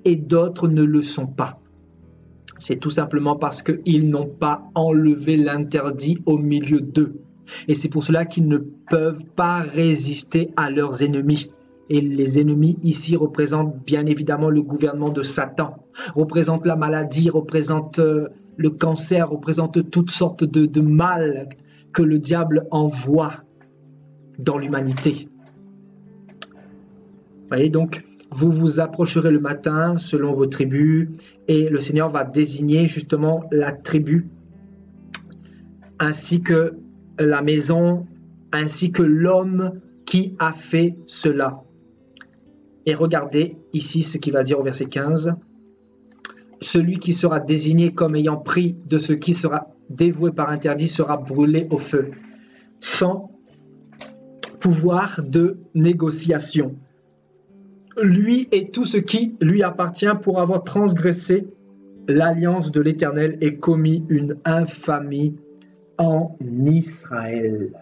et d'autres ne le sont pas? C'est tout simplement parce qu'ils n'ont pas enlevé l'interdit au milieu d'eux. Et c'est pour cela qu'ils ne peuvent pas résister à leurs ennemis. Et les ennemis ici représentent bien évidemment le gouvernement de Satan, représentent la maladie, représentent le cancer, représentent toutes sortes de mal que le diable envoie dans l'humanité. Vous voyez, donc, vous vous approcherez le matin selon vos tribus et le Seigneur va désigner justement la tribu ainsi que la maison, ainsi que l'homme qui a fait cela. Et regardez ici ce qu'il va dire au verset 15. Celui qui sera désigné comme ayant pris de ce qui sera dévoué par interdit sera brûlé au feu, sans pouvoir de négociation. Lui et tout ce qui lui appartient pour avoir transgressé l'alliance de l'Éternel et commis une infamie en Israël.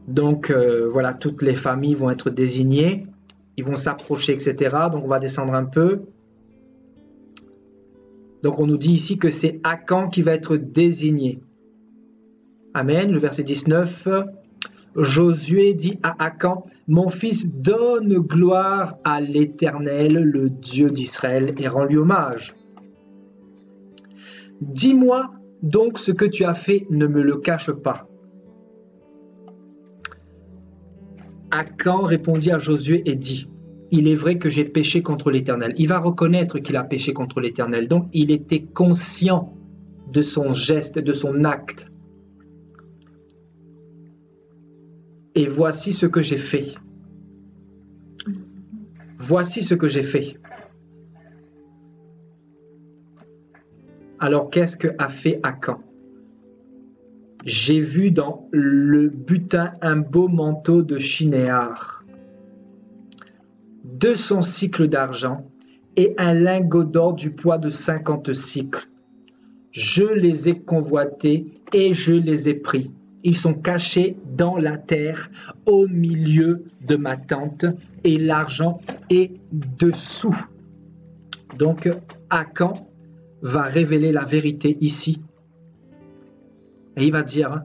Donc voilà, toutes les familles vont être désignées, ils vont s'approcher, etc. Donc on va descendre un peu. Donc on nous dit ici que c'est Akan qui va être désigné. Amen. Le verset 19. Josué dit à Akan, mon fils, donne gloire à l'Éternel, le Dieu d'Israël, et rends-lui hommage. Dis-moi donc ce que tu as fait, ne me le cache pas. Akan répondit à Josué et dit, il est vrai que j'ai péché contre l'Éternel. Il va reconnaître qu'il a péché contre l'Éternel. Donc il était conscient de son geste, de son acte. Et voici ce que j'ai fait. Voici ce que j'ai fait. Alors, qu'est-ce que a fait Akan? J'ai vu dans le butin un beau manteau de Shinéar, 200 cycles d'argent et un lingot d'or du poids de 50 cycles. Je les ai convoités et je les ai pris. Ils sont cachés dans la terre au milieu de ma tente et l'argent est dessous. Donc, Akan va révéler la vérité ici. Et il va dire,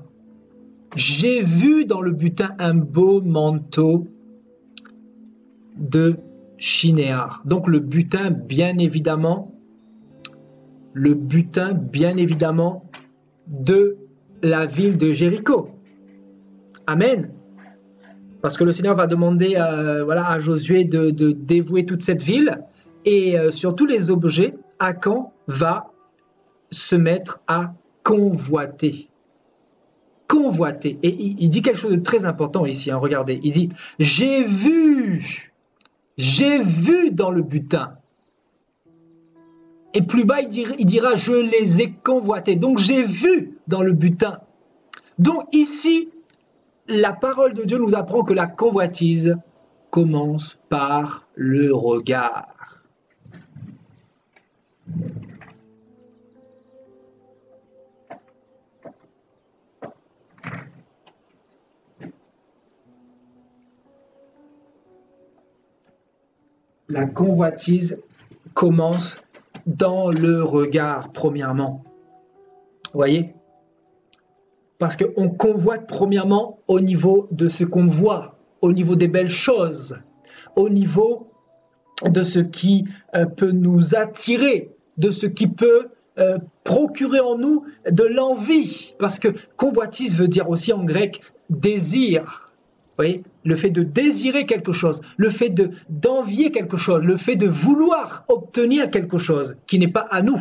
j'ai vu dans le butin un beau manteau de Shinéar. Donc le butin, bien évidemment, de la ville de Jéricho. Amen. Parce que le Seigneur va demander à Josué de dévouer toute cette ville et sur tous les objets, Achan va se mettre à convoiter. Convoiter. Et il dit quelque chose de très important ici, hein, regardez. Il dit, j'ai vu dans le butin. Et plus bas, il dira, je les ai convoités. Donc, j'ai vu dans le butin. Donc, ici, la parole de Dieu nous apprend que la convoitise commence par le regard. La convoitise commence dans le regard, premièrement. Vous voyez? Parce qu'on convoite premièrement au niveau de ce qu'on voit, au niveau des belles choses, au niveau de ce qui peut nous attirer, de ce qui peut procurer en nous de l'envie. Parce que convoitise veut dire aussi en grec désir. Vous voyez, le fait de désirer quelque chose, le fait d'envier quelque chose, le fait de vouloir obtenir quelque chose qui n'est pas à nous.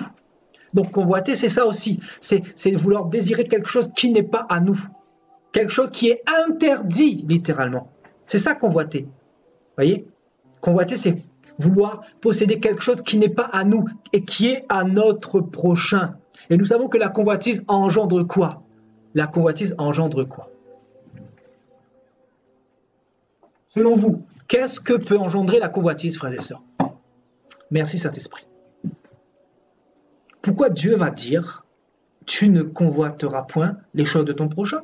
Donc convoiter, c'est ça aussi, c'est vouloir désirer quelque chose qui n'est pas à nous, quelque chose qui est interdit littéralement. C'est ça convoiter. Vous voyez, convoiter, c'est vouloir posséder quelque chose qui n'est pas à nous et qui est à notre prochain. Et nous savons que la convoitise engendre quoi? La convoitise engendre quoi? Selon vous, qu'est-ce que peut engendrer la convoitise, frères et sœurs? Merci Saint-Esprit. Pourquoi Dieu va dire « Tu ne convoiteras point les choses de ton prochain » ?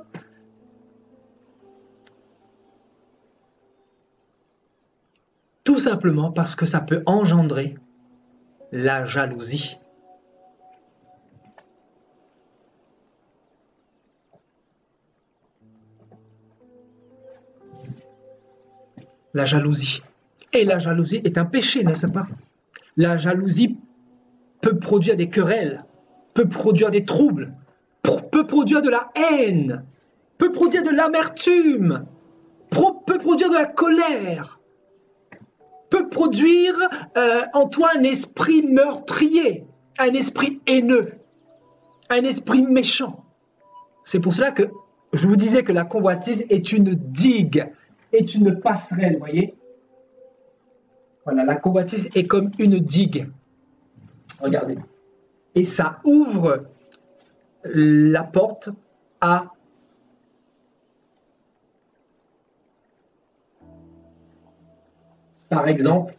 Tout simplement parce que ça peut engendrer la jalousie. La jalousie. Et la jalousie est un péché, n'est-ce pas? La jalousie peut produire des querelles, peut produire des troubles, peut produire de la haine, peut produire de l'amertume, peut produire de la colère, peut produire en toi un esprit meurtrier, un esprit haineux, un esprit méchant. C'est pour cela que je vous disais que la convoitise est une digue, est une passerelle, voyez. Voilà, la convoitise est comme une digue. Regardez. Et ça ouvre la porte à par exemple,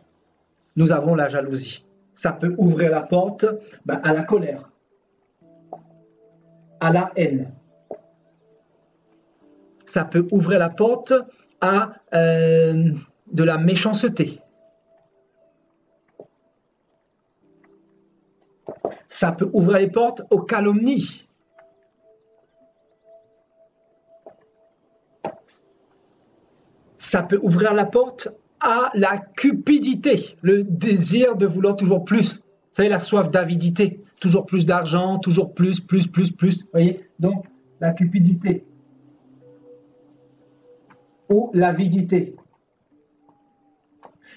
nous avons la jalousie. Ça peut ouvrir la porte à la colère, à la haine. Ça peut ouvrir la porte à de la méchanceté. Ça peut ouvrir les portes aux calomnies. Ça peut ouvrir la porte à la cupidité, le désir de vouloir toujours plus. Vous savez, la soif d'avidité, toujours plus d'argent, toujours plus. Vous voyez, donc la cupidité ou l'avidité.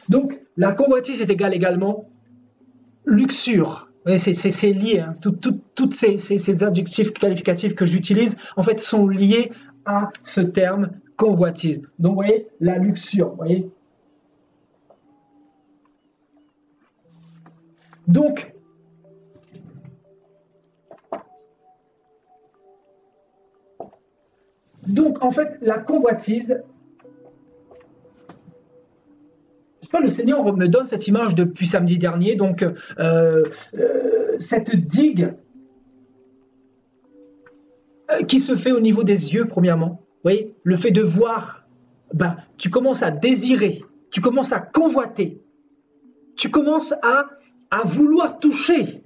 Donc, la convoitise est égale également luxure. C'est lié, hein. Tous ces adjectifs qualificatifs que j'utilise, en fait, sont liés à ce terme convoitise. Donc, vous voyez, la luxure, vous voyez. Donc, en fait, la convoitise, je sais pas, le Seigneur me donne cette image depuis samedi dernier, donc cette digue qui se fait au niveau des yeux, premièrement. Vous voyez, le fait de voir, tu commences à désirer, tu commences à convoiter, tu commences à vouloir toucher,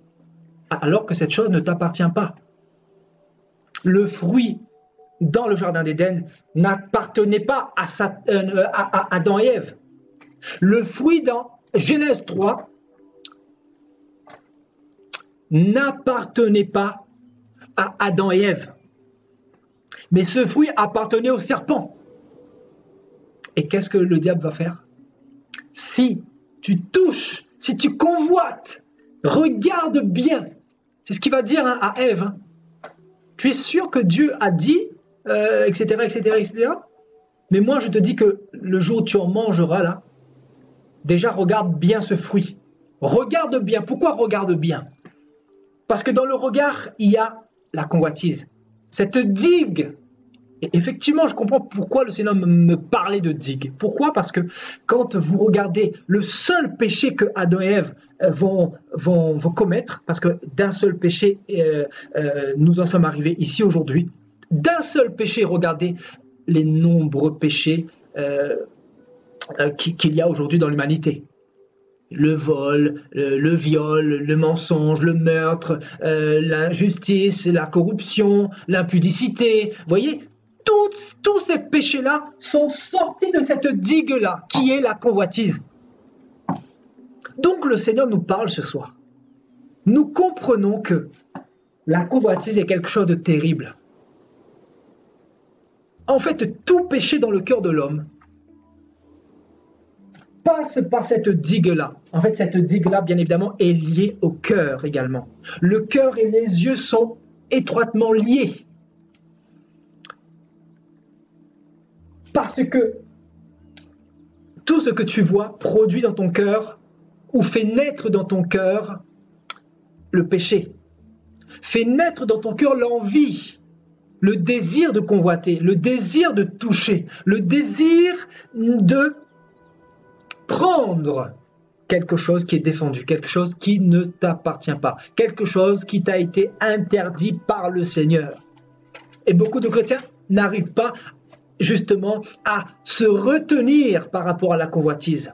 alors que cette chose ne t'appartient pas. Le fruit dans le jardin d'Éden n'appartenait pas à Adam et Ève. Le fruit dans Genèse 3 n'appartenait pas à Adam et Ève. Mais ce fruit appartenait au serpent. Et qu'est-ce que le diable va faire? Si tu touches si tu convoites, regarde bien. C'est ce qu'il va dire à Ève. Hein. Tu es sûr que Dieu a dit, etc., etc., etc. Mais moi, je te dis que le jour où tu en mangeras, là, déjà, regarde bien ce fruit. Regarde bien. Pourquoi regarde bien? Parce que dans le regard, il y a la convoitise. Cette digue. Et effectivement, je comprends pourquoi le Seigneur me parlait de digue. Pourquoi? Parce que quand vous regardez le seul péché que Adam et Ève vont commettre, parce que d'un seul péché, nous en sommes arrivés ici aujourd'hui, d'un seul péché, regardez les nombreux péchés qu'il y a aujourd'hui dans l'humanité. Le vol, le viol, le mensonge, le meurtre, l'injustice, la corruption, l'impudicité. Vous voyez, tous ces péchés-là sont sortis de cette digue-là, qui est la convoitise. Donc le Seigneur nous parle ce soir. Nous comprenons que la convoitise est quelque chose de terrible. En fait, tout péché dans le cœur de l'homme passe par cette digue-là. En fait, cette digue-là, bien évidemment, est liée au cœur également. Le cœur et les yeux sont étroitement liés. Parce que tout ce que tu vois produit dans ton cœur ou fait naître dans ton cœur le péché. Fait naître dans ton cœur l'envie, le désir de convoiter, le désir de toucher, le désir de prendre quelque chose qui est défendu, quelque chose qui ne t'appartient pas, quelque chose qui t'a été interdit par le Seigneur. Et beaucoup de chrétiens n'arrivent pas justement à se retenir par rapport à la convoitise.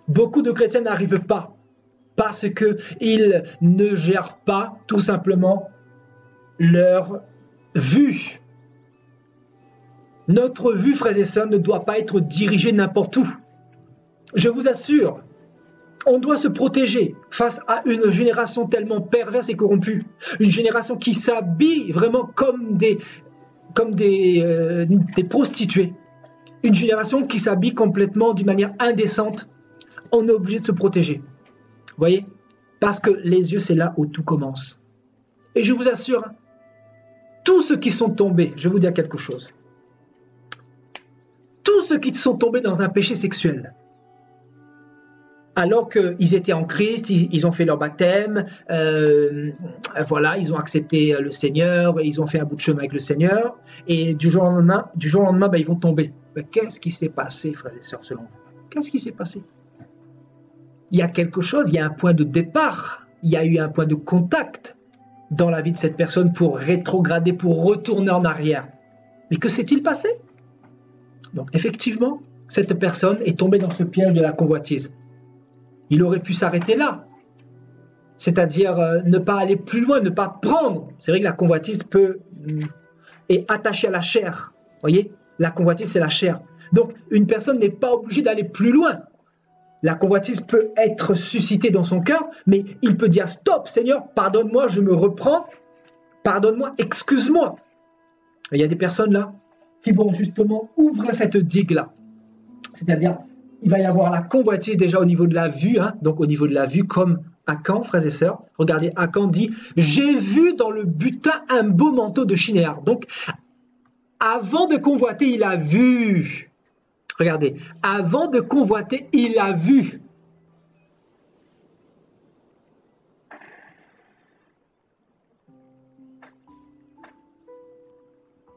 Beaucoup de chrétiens n'arrivent pas parce qu'ils ne gèrent pas tout simplement leur vue. Notre vue, frères et sœurs, ne doit pas être dirigée n'importe où. Je vous assure, on doit se protéger face à une génération tellement perverse et corrompue. Une génération qui s'habille vraiment comme des prostituées. Une génération qui s'habille complètement d'une manière indécente. On est obligé de se protéger. Vous voyez? Parce que les yeux, c'est là où tout commence. Et je vous assure, tous ceux qui sont tombés, je vais vous dire quelque chose. Tous ceux qui sont tombés dans un péché sexuel, alors qu'ils étaient en Christ, ils ont fait leur baptême, voilà, ils ont accepté le Seigneur, ils ont fait un bout de chemin avec le Seigneur, et du jour au lendemain, ils vont tomber. Mais qu'est-ce qui s'est passé, frères et sœurs, selon vous? Qu'est-ce qui s'est passé? Il y a quelque chose, il y a un point de départ, il y a eu un point de contact dans la vie de cette personne pour rétrograder, pour retourner en arrière. Mais que s'est-il passé? Donc effectivement, cette personne est tombée dans ce piège de la convoitise. Il aurait pu s'arrêter là, c'est-à-dire ne pas aller plus loin, ne pas prendre. C'est vrai que la convoitise est attachée à la chair. Vous voyez, la convoitise, c'est la chair. Donc, une personne n'est pas obligée d'aller plus loin. La convoitise peut être suscitée dans son cœur, mais il peut dire « Stop, Seigneur, pardonne-moi, je me reprends. Pardonne-moi, excuse-moi. » Il y a des personnes là qui vont justement ouvrir cette digue-là. C'est-à-dire, il va y avoir la convoitise déjà au niveau de la vue, hein, donc au niveau de la vue, comme Akan, frères et sœurs. Regardez, Akan dit « J'ai vu dans le butin un beau manteau de Shinéar. » Donc, avant de convoiter, il a vu. Regardez, avant de convoiter, il a vu.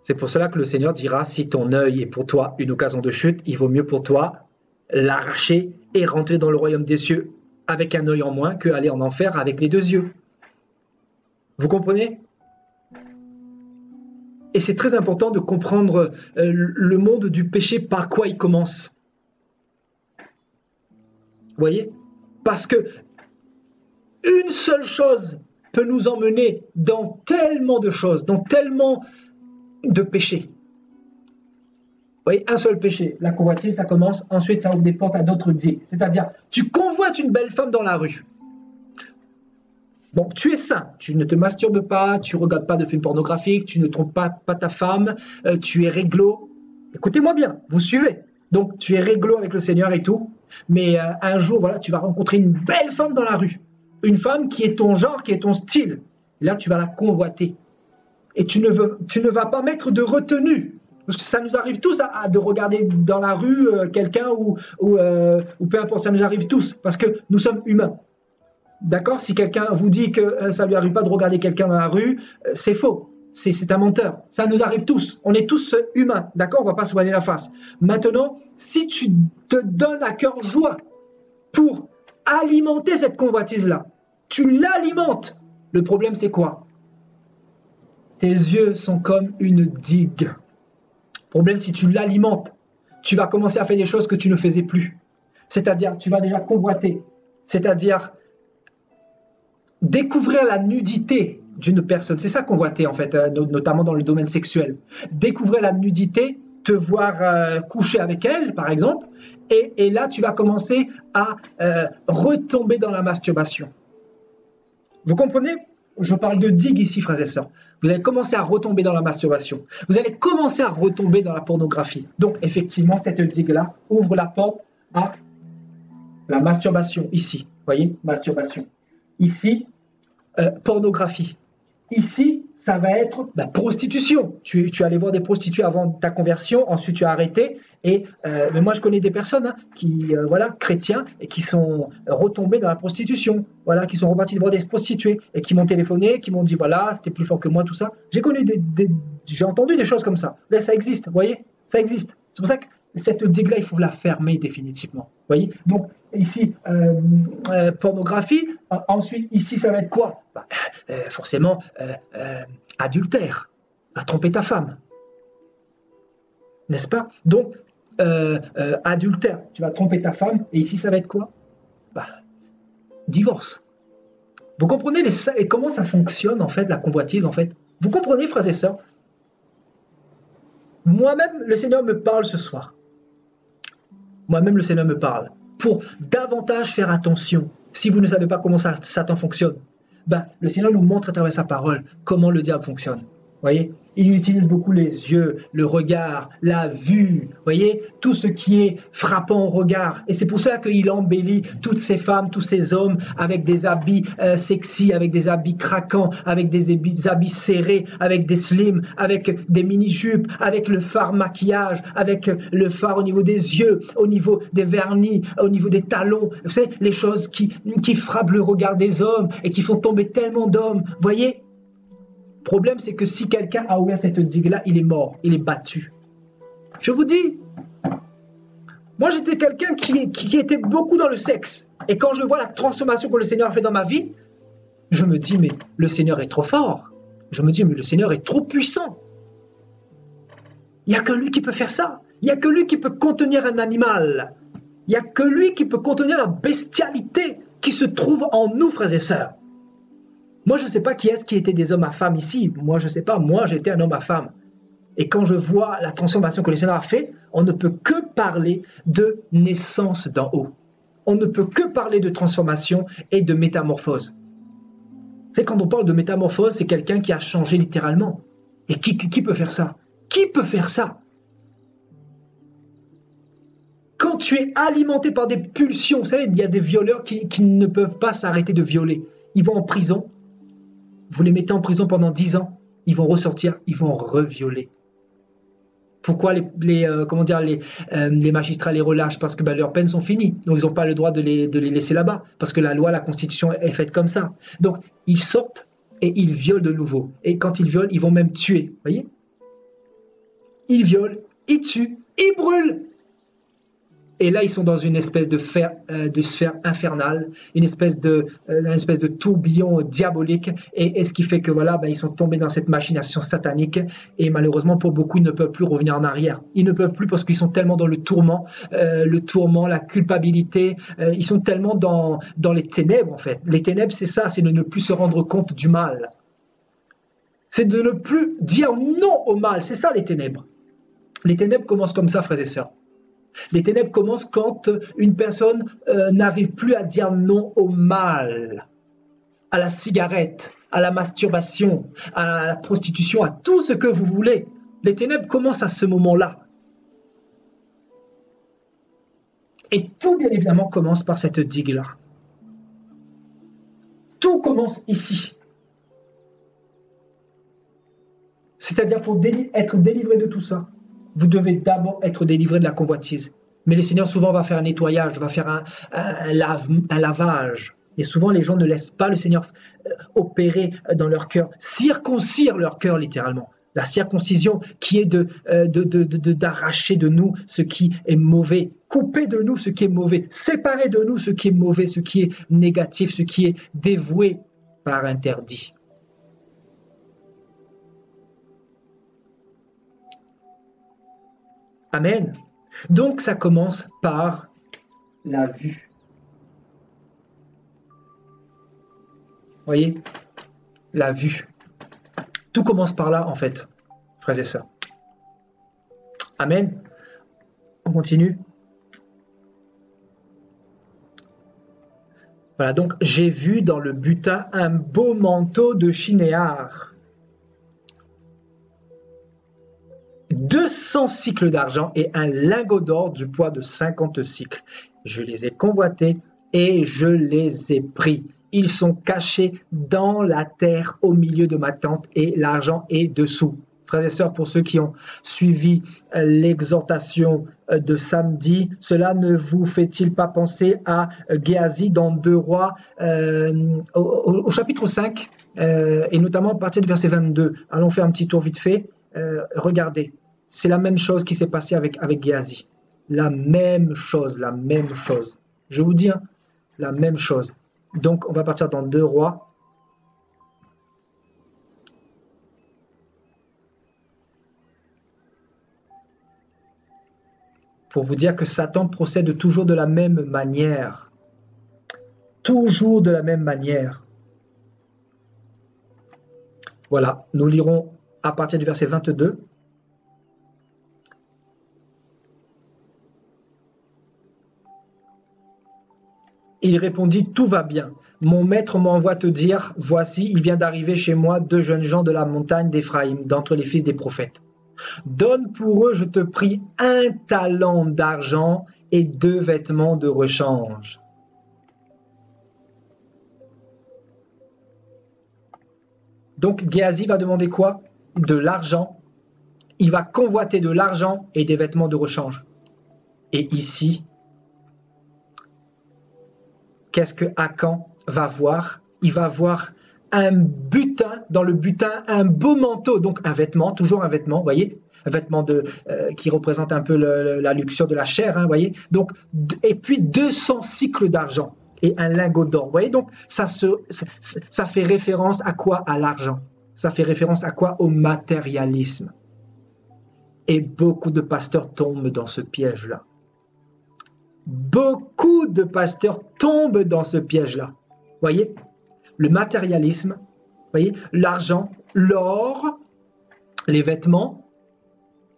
C'est pour cela que le Seigneur dira, si ton œil est pour toi une occasion de chute, il vaut mieux pour toi l'arracher et rentrer dans le royaume des cieux avec un œil en moins qu'aller en enfer avec les deux yeux. Vous comprenez? Et c'est très important de comprendre le monde du péché, par quoi il commence. Vous voyez? Parce que une seule chose peut nous emmener dans tellement de choses, dans tellement de péchés. Vous voyez, un seul péché, la convoitise, ça commence, ensuite ça ouvre des portes à d'autres digues. C'est-à-dire, tu convoites une belle femme dans la rue. Donc tu es saint, tu ne te masturbes pas, tu ne regardes pas de films pornographiques, tu ne trompes pas ta femme, tu es réglo. Écoutez-moi bien, vous suivez. Donc tu es réglo avec le Seigneur et tout. Mais un jour, voilà, tu vas rencontrer une belle femme dans la rue. Une femme qui est ton genre, qui est ton style. Là, tu vas la convoiter. Et tu ne vas pas mettre de retenue. Parce que ça nous arrive tous de regarder dans la rue quelqu'un ou peu importe, ça nous arrive tous. Parce que nous sommes humains. D'accord? Si quelqu'un vous dit que ça ne lui arrive pas de regarder quelqu'un dans la rue, c'est faux. C'est un menteur. Ça nous arrive tous. On est tous humains. D'accord? On ne va pas se voiler la face. Maintenant, si tu te donnes à cœur joie pour alimenter cette convoitise-là, tu l'alimentes. Le problème, c'est quoi? Tes yeux sont comme une digue. Le problème, si tu l'alimentes, tu vas commencer à faire des choses que tu ne faisais plus. C'est-à-dire, tu vas déjà convoiter. C'est-à-dire, découvrir la nudité d'une personne. C'est ça convoiter, en fait, notamment dans le domaine sexuel. Découvrir la nudité, te voir coucher avec elle, par exemple, et là, tu vas commencer à retomber dans la masturbation. Vous comprenez? Je parle de digue ici, frères et sœurs. Vous allez commencer à retomber dans la masturbation. Vous allez commencer à retomber dans la pornographie. Donc, effectivement, cette digue-là ouvre la porte à la masturbation. Ici, vous voyez, masturbation. Ici, pornographie. Ici, ça va être prostitution. Tu allais voir des prostituées avant ta conversion, ensuite tu as arrêté. Mais moi, je connais des personnes qui, chrétiens, et qui sont retombés dans la prostitution, voilà, qui sont repartis voir des prostituées et qui m'ont téléphoné, qui m'ont dit voilà, c'était plus fort que moi, tout ça. J'ai entendu des choses comme ça. Là, ça existe, vous voyez, ça existe. C'est pour ça que cette digue-là, il faut la fermer définitivement. Vous voyez? Donc, ici, pornographie. Ensuite, ici, ça va être quoi? Forcément, adultère. À tromper ta femme. N'est-ce pas? Donc, adultère. Tu vas tromper ta femme. Et ici, ça va être quoi? Divorce. Vous comprenez comment ça fonctionne, en fait, la convoitise, en fait? Vous comprenez, frères et sœurs? Moi-même, le Seigneur me parle ce soir. Moi-même, le Seigneur me parle. Pour davantage faire attention, si vous ne savez pas comment Satan fonctionne, le Seigneur nous montre à travers sa parole comment le diable fonctionne. Voyez, il utilise beaucoup les yeux, le regard, la vue, voyez, tout ce qui est frappant au regard. Et c'est pour cela qu'il embellit toutes ces femmes, tous ces hommes avec des habits sexy, avec des habits craquants, avec des habits serrés, avec des slims, avec des mini-jupes, avec le fard maquillage, avec le fard au niveau des yeux, au niveau des vernis, au niveau des talons. Vous savez, les choses qui frappent le regard des hommes et qui font tomber tellement d'hommes, voyez. Le problème, c'est que si quelqu'un a ouvert cette digue-là, il est mort, il est battu. Je vous dis, moi j'étais quelqu'un qui était beaucoup dans le sexe. Et quand je vois la transformation que le Seigneur a fait dans ma vie, je me dis, mais le Seigneur est trop fort. Je me dis, mais le Seigneur est trop puissant. Il n'y a que lui qui peut faire ça. Il n'y a que lui qui peut contenir un animal. Il n'y a que lui qui peut contenir la bestialité qui se trouve en nous, frères et sœurs. Moi, je ne sais pas qui est-ce qui était des hommes à femmes ici. Moi, je ne sais pas. Moi, j'étais un homme à femme. Et quand je vois la transformation que le Seigneur a fait, on ne peut que parler de naissance d'en haut. On ne peut que parler de transformation et de métamorphose. C'est quand on parle de métamorphose, c'est quelqu'un qui a changé littéralement. Et qui peut faire ça? Qui peut faire ça? Quand tu es alimenté par des pulsions, vous savez, il y a des violeurs qui ne peuvent pas s'arrêter de violer. Ils vont en prison. Vous les mettez en prison pendant 10 ans, ils vont ressortir, ils vont revioler. Pourquoi les magistrats les relâchent? Parce que leurs peines sont finies. Donc, ils n'ont pas le droit de les laisser là-bas. Parce que la loi, la Constitution est faite comme ça. Donc, ils sortent et ils violent de nouveau. Et quand ils violent, ils vont même tuer. Vous voyez? Ils violent, ils tuent, ils brûlent. Et là, ils sont dans une espèce de sphère infernale, une espèce de tourbillon diabolique. Et ce qui fait que voilà, ils sont tombés dans cette machination satanique. Et malheureusement, pour beaucoup, ils ne peuvent plus revenir en arrière. Ils ne peuvent plus parce qu'ils sont tellement dans le tourment, la culpabilité. Ils sont tellement dans les ténèbres, en fait. Les ténèbres, c'est ça, c'est de ne plus se rendre compte du mal. C'est de ne plus dire non au mal. C'est ça, les ténèbres. Les ténèbres commencent comme ça, frères et sœurs. Les ténèbres commencent quand une personne n'arrive plus à dire non au mal, à la cigarette, à la masturbation, à la prostitution, à tout ce que vous voulez. Les ténèbres commencent à ce moment-là. Et tout, bien évidemment, commence par cette digue-là. Tout commence ici. C'est-à-dire, pour être délivré de tout ça, vous devez d'abord être délivré de la convoitise. Mais le Seigneur souvent va faire un nettoyage, va faire un lavage. Et souvent, les gens ne laissent pas le Seigneur opérer dans leur cœur, circoncire leur cœur littéralement. La circoncision qui est d'arracher de nous ce qui est mauvais, couper de nous ce qui est mauvais, séparer de nous ce qui est mauvais, ce qui est négatif, ce qui est dévoué par interdit. Amen. Donc ça commence par la vue. Voyez, la vue. Tout commence par là, en fait, frères et sœurs. Amen. On continue. Voilà, donc j'ai vu dans le butin un beau manteau de chinéar. 200 cycles d'argent et un lingot d'or du poids de 50 cycles. Je les ai convoités et je les ai pris. Ils sont cachés dans la terre au milieu de ma tente et l'argent est dessous. Frères et sœurs, pour ceux qui ont suivi l'exhortation de samedi, cela ne vous fait-il pas penser à Géasi dans 2 Rois au chapitre 5 et notamment à partir du verset 22. Allons faire un petit tour vite fait. Regardez, c'est la même chose qui s'est passée avec Géasi. La même chose. Je vous dis, hein, la même chose. Donc, on va partir dans 2 Rois. Pour vous dire que Satan procède toujours de la même manière. Toujours de la même manière. Voilà, nous lirons à partir du verset 22. Il répondit, tout va bien. Mon maître m'envoie te dire, voici, il vient d'arriver chez moi 2 jeunes gens de la montagne d'Éphraïm, d'entre les fils des prophètes. Donne pour eux, je te prie, 1 talent d'argent et 2 vêtements de rechange. Donc Géasi va demander quoi? De l'argent. Il va convoiter de l'argent et des vêtements de rechange. Et ici, qu'est-ce que Akan va voir? Il va voir un butin, dans le butin, un beau manteau, donc un vêtement, toujours un vêtement, vous voyez, un vêtement qui représente un peu la luxure de la chair, hein, voyez, donc, et puis 200 cycles d'argent et un lingot d'or, vous voyez, donc ça fait référence à quoi? À l'argent. Ça fait référence à quoi? Au matérialisme. Et beaucoup de pasteurs tombent dans ce piège-là. Beaucoup de pasteurs tombent dans ce piège-là. Voyez, le matérialisme, voyez, l'argent, l'or, les vêtements,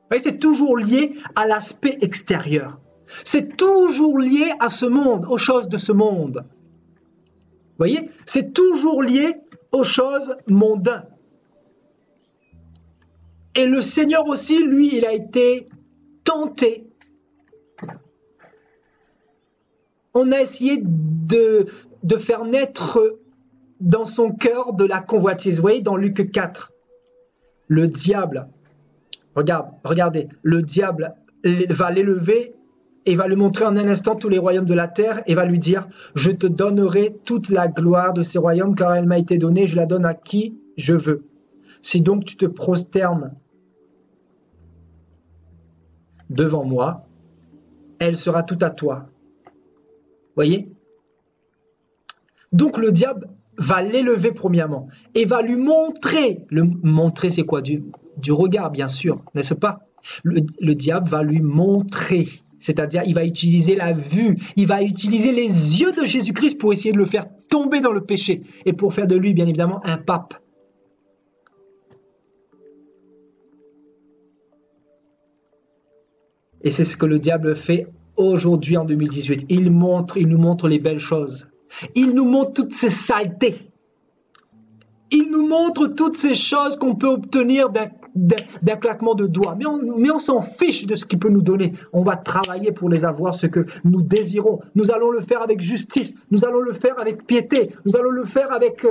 voyez, c'est toujours lié à l'aspect extérieur. C'est toujours lié à ce monde, aux choses de ce monde. Voyez, c'est toujours lié aux choses mondaines. Et le Seigneur aussi, lui, il a été tenté. On a essayé de faire naître dans son cœur de la convoitise. Vous voyez, dans Luc 4, le diable, regardez, le diable va l'élever et va lui montrer en un instant tous les royaumes de la terre et va lui dire, je te donnerai toute la gloire de ces royaumes car elle m'a été donnée, je la donne à qui je veux. Si donc tu te prosternes devant moi, elle sera toute à toi. Voyez? Donc le diable va l'élever premièrement et va lui montrer. Le montrer, c'est quoi? Du regard, bien sûr, n'est-ce pas? Le diable va lui montrer, c'est-à-dire il va utiliser la vue, il va utiliser les yeux de Jésus-Christ pour essayer de le faire tomber dans le péché et pour faire de lui, bien évidemment, un pape. Et c'est ce que le diable fait aujourd'hui en 2018. Il nous montre les belles choses. Il nous montre toutes ces saletés. Il nous montre toutes ces choses qu'on peut obtenir d'un claquement de doigts. Mais on s'en fiche de ce qu'il peut nous donner. On va travailler pour les avoir, ce que nous désirons. Nous allons le faire avec justice. Nous allons le faire avec piété. Nous allons le faire avec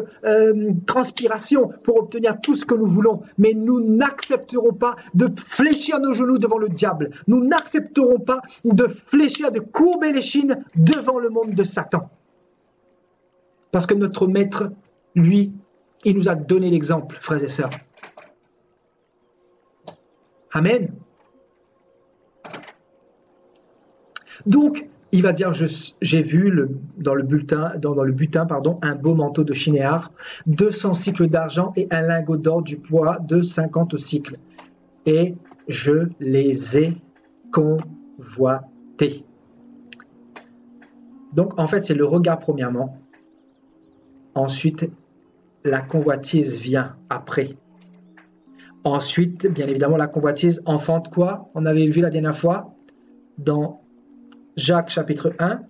transpiration pour obtenir tout ce que nous voulons. Mais nous n'accepterons pas de fléchir nos genoux devant le diable. Nous n'accepterons pas de fléchir, de courber les chines devant le monde de Satan. Parce que notre maître, lui, il nous a donné l'exemple, frères et sœurs. Amen. Donc, il va dire, j'ai vu dans le butin, un beau manteau de chinéar, 200 cycles d'argent et un lingot d'or du poids de 50 cycles. Et je les ai convoités. Donc, en fait, c'est le regard premièrement. Ensuite, la convoitise vient après. Ensuite, bien évidemment, la convoitise enfante quoi? On avait vu la dernière fois dans Jacques chapitre 1.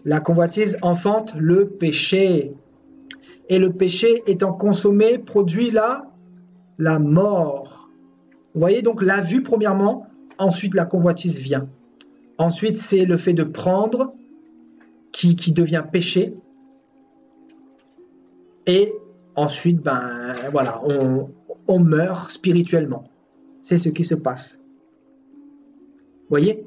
La convoitise enfante le péché. Et le péché étant consommé produit la mort. Vous voyez donc la vue premièrement, ensuite la convoitise vient. Ensuite, c'est le fait de prendre qui devient péché. Et ensuite, voilà, on meurt spirituellement. C'est ce qui se passe. Vous voyez?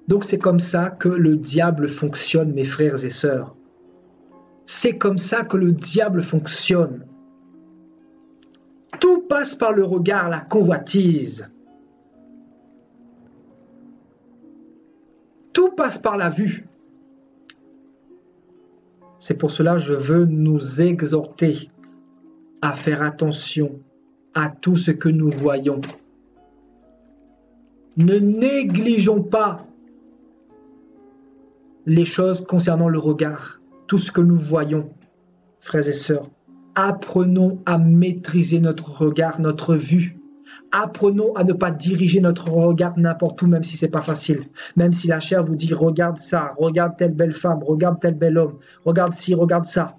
Donc c'est comme ça que le diable fonctionne, mes frères et sœurs. C'est comme ça que le diable fonctionne. Tout passe par le regard, la convoitise. Tout passe par la vue. C'est pour cela que je veux nous exhorter à faire attention à tout ce que nous voyons. Ne négligeons pas les choses concernant le regard, tout ce que nous voyons, frères et sœurs. Apprenons à maîtriser notre regard, notre vue. Apprenons à ne pas diriger notre regard n'importe où, même si ce n'est pas facile. Même si la chair vous dit, regarde ça, regarde telle belle femme, regarde tel bel homme, regarde ci, regarde ça.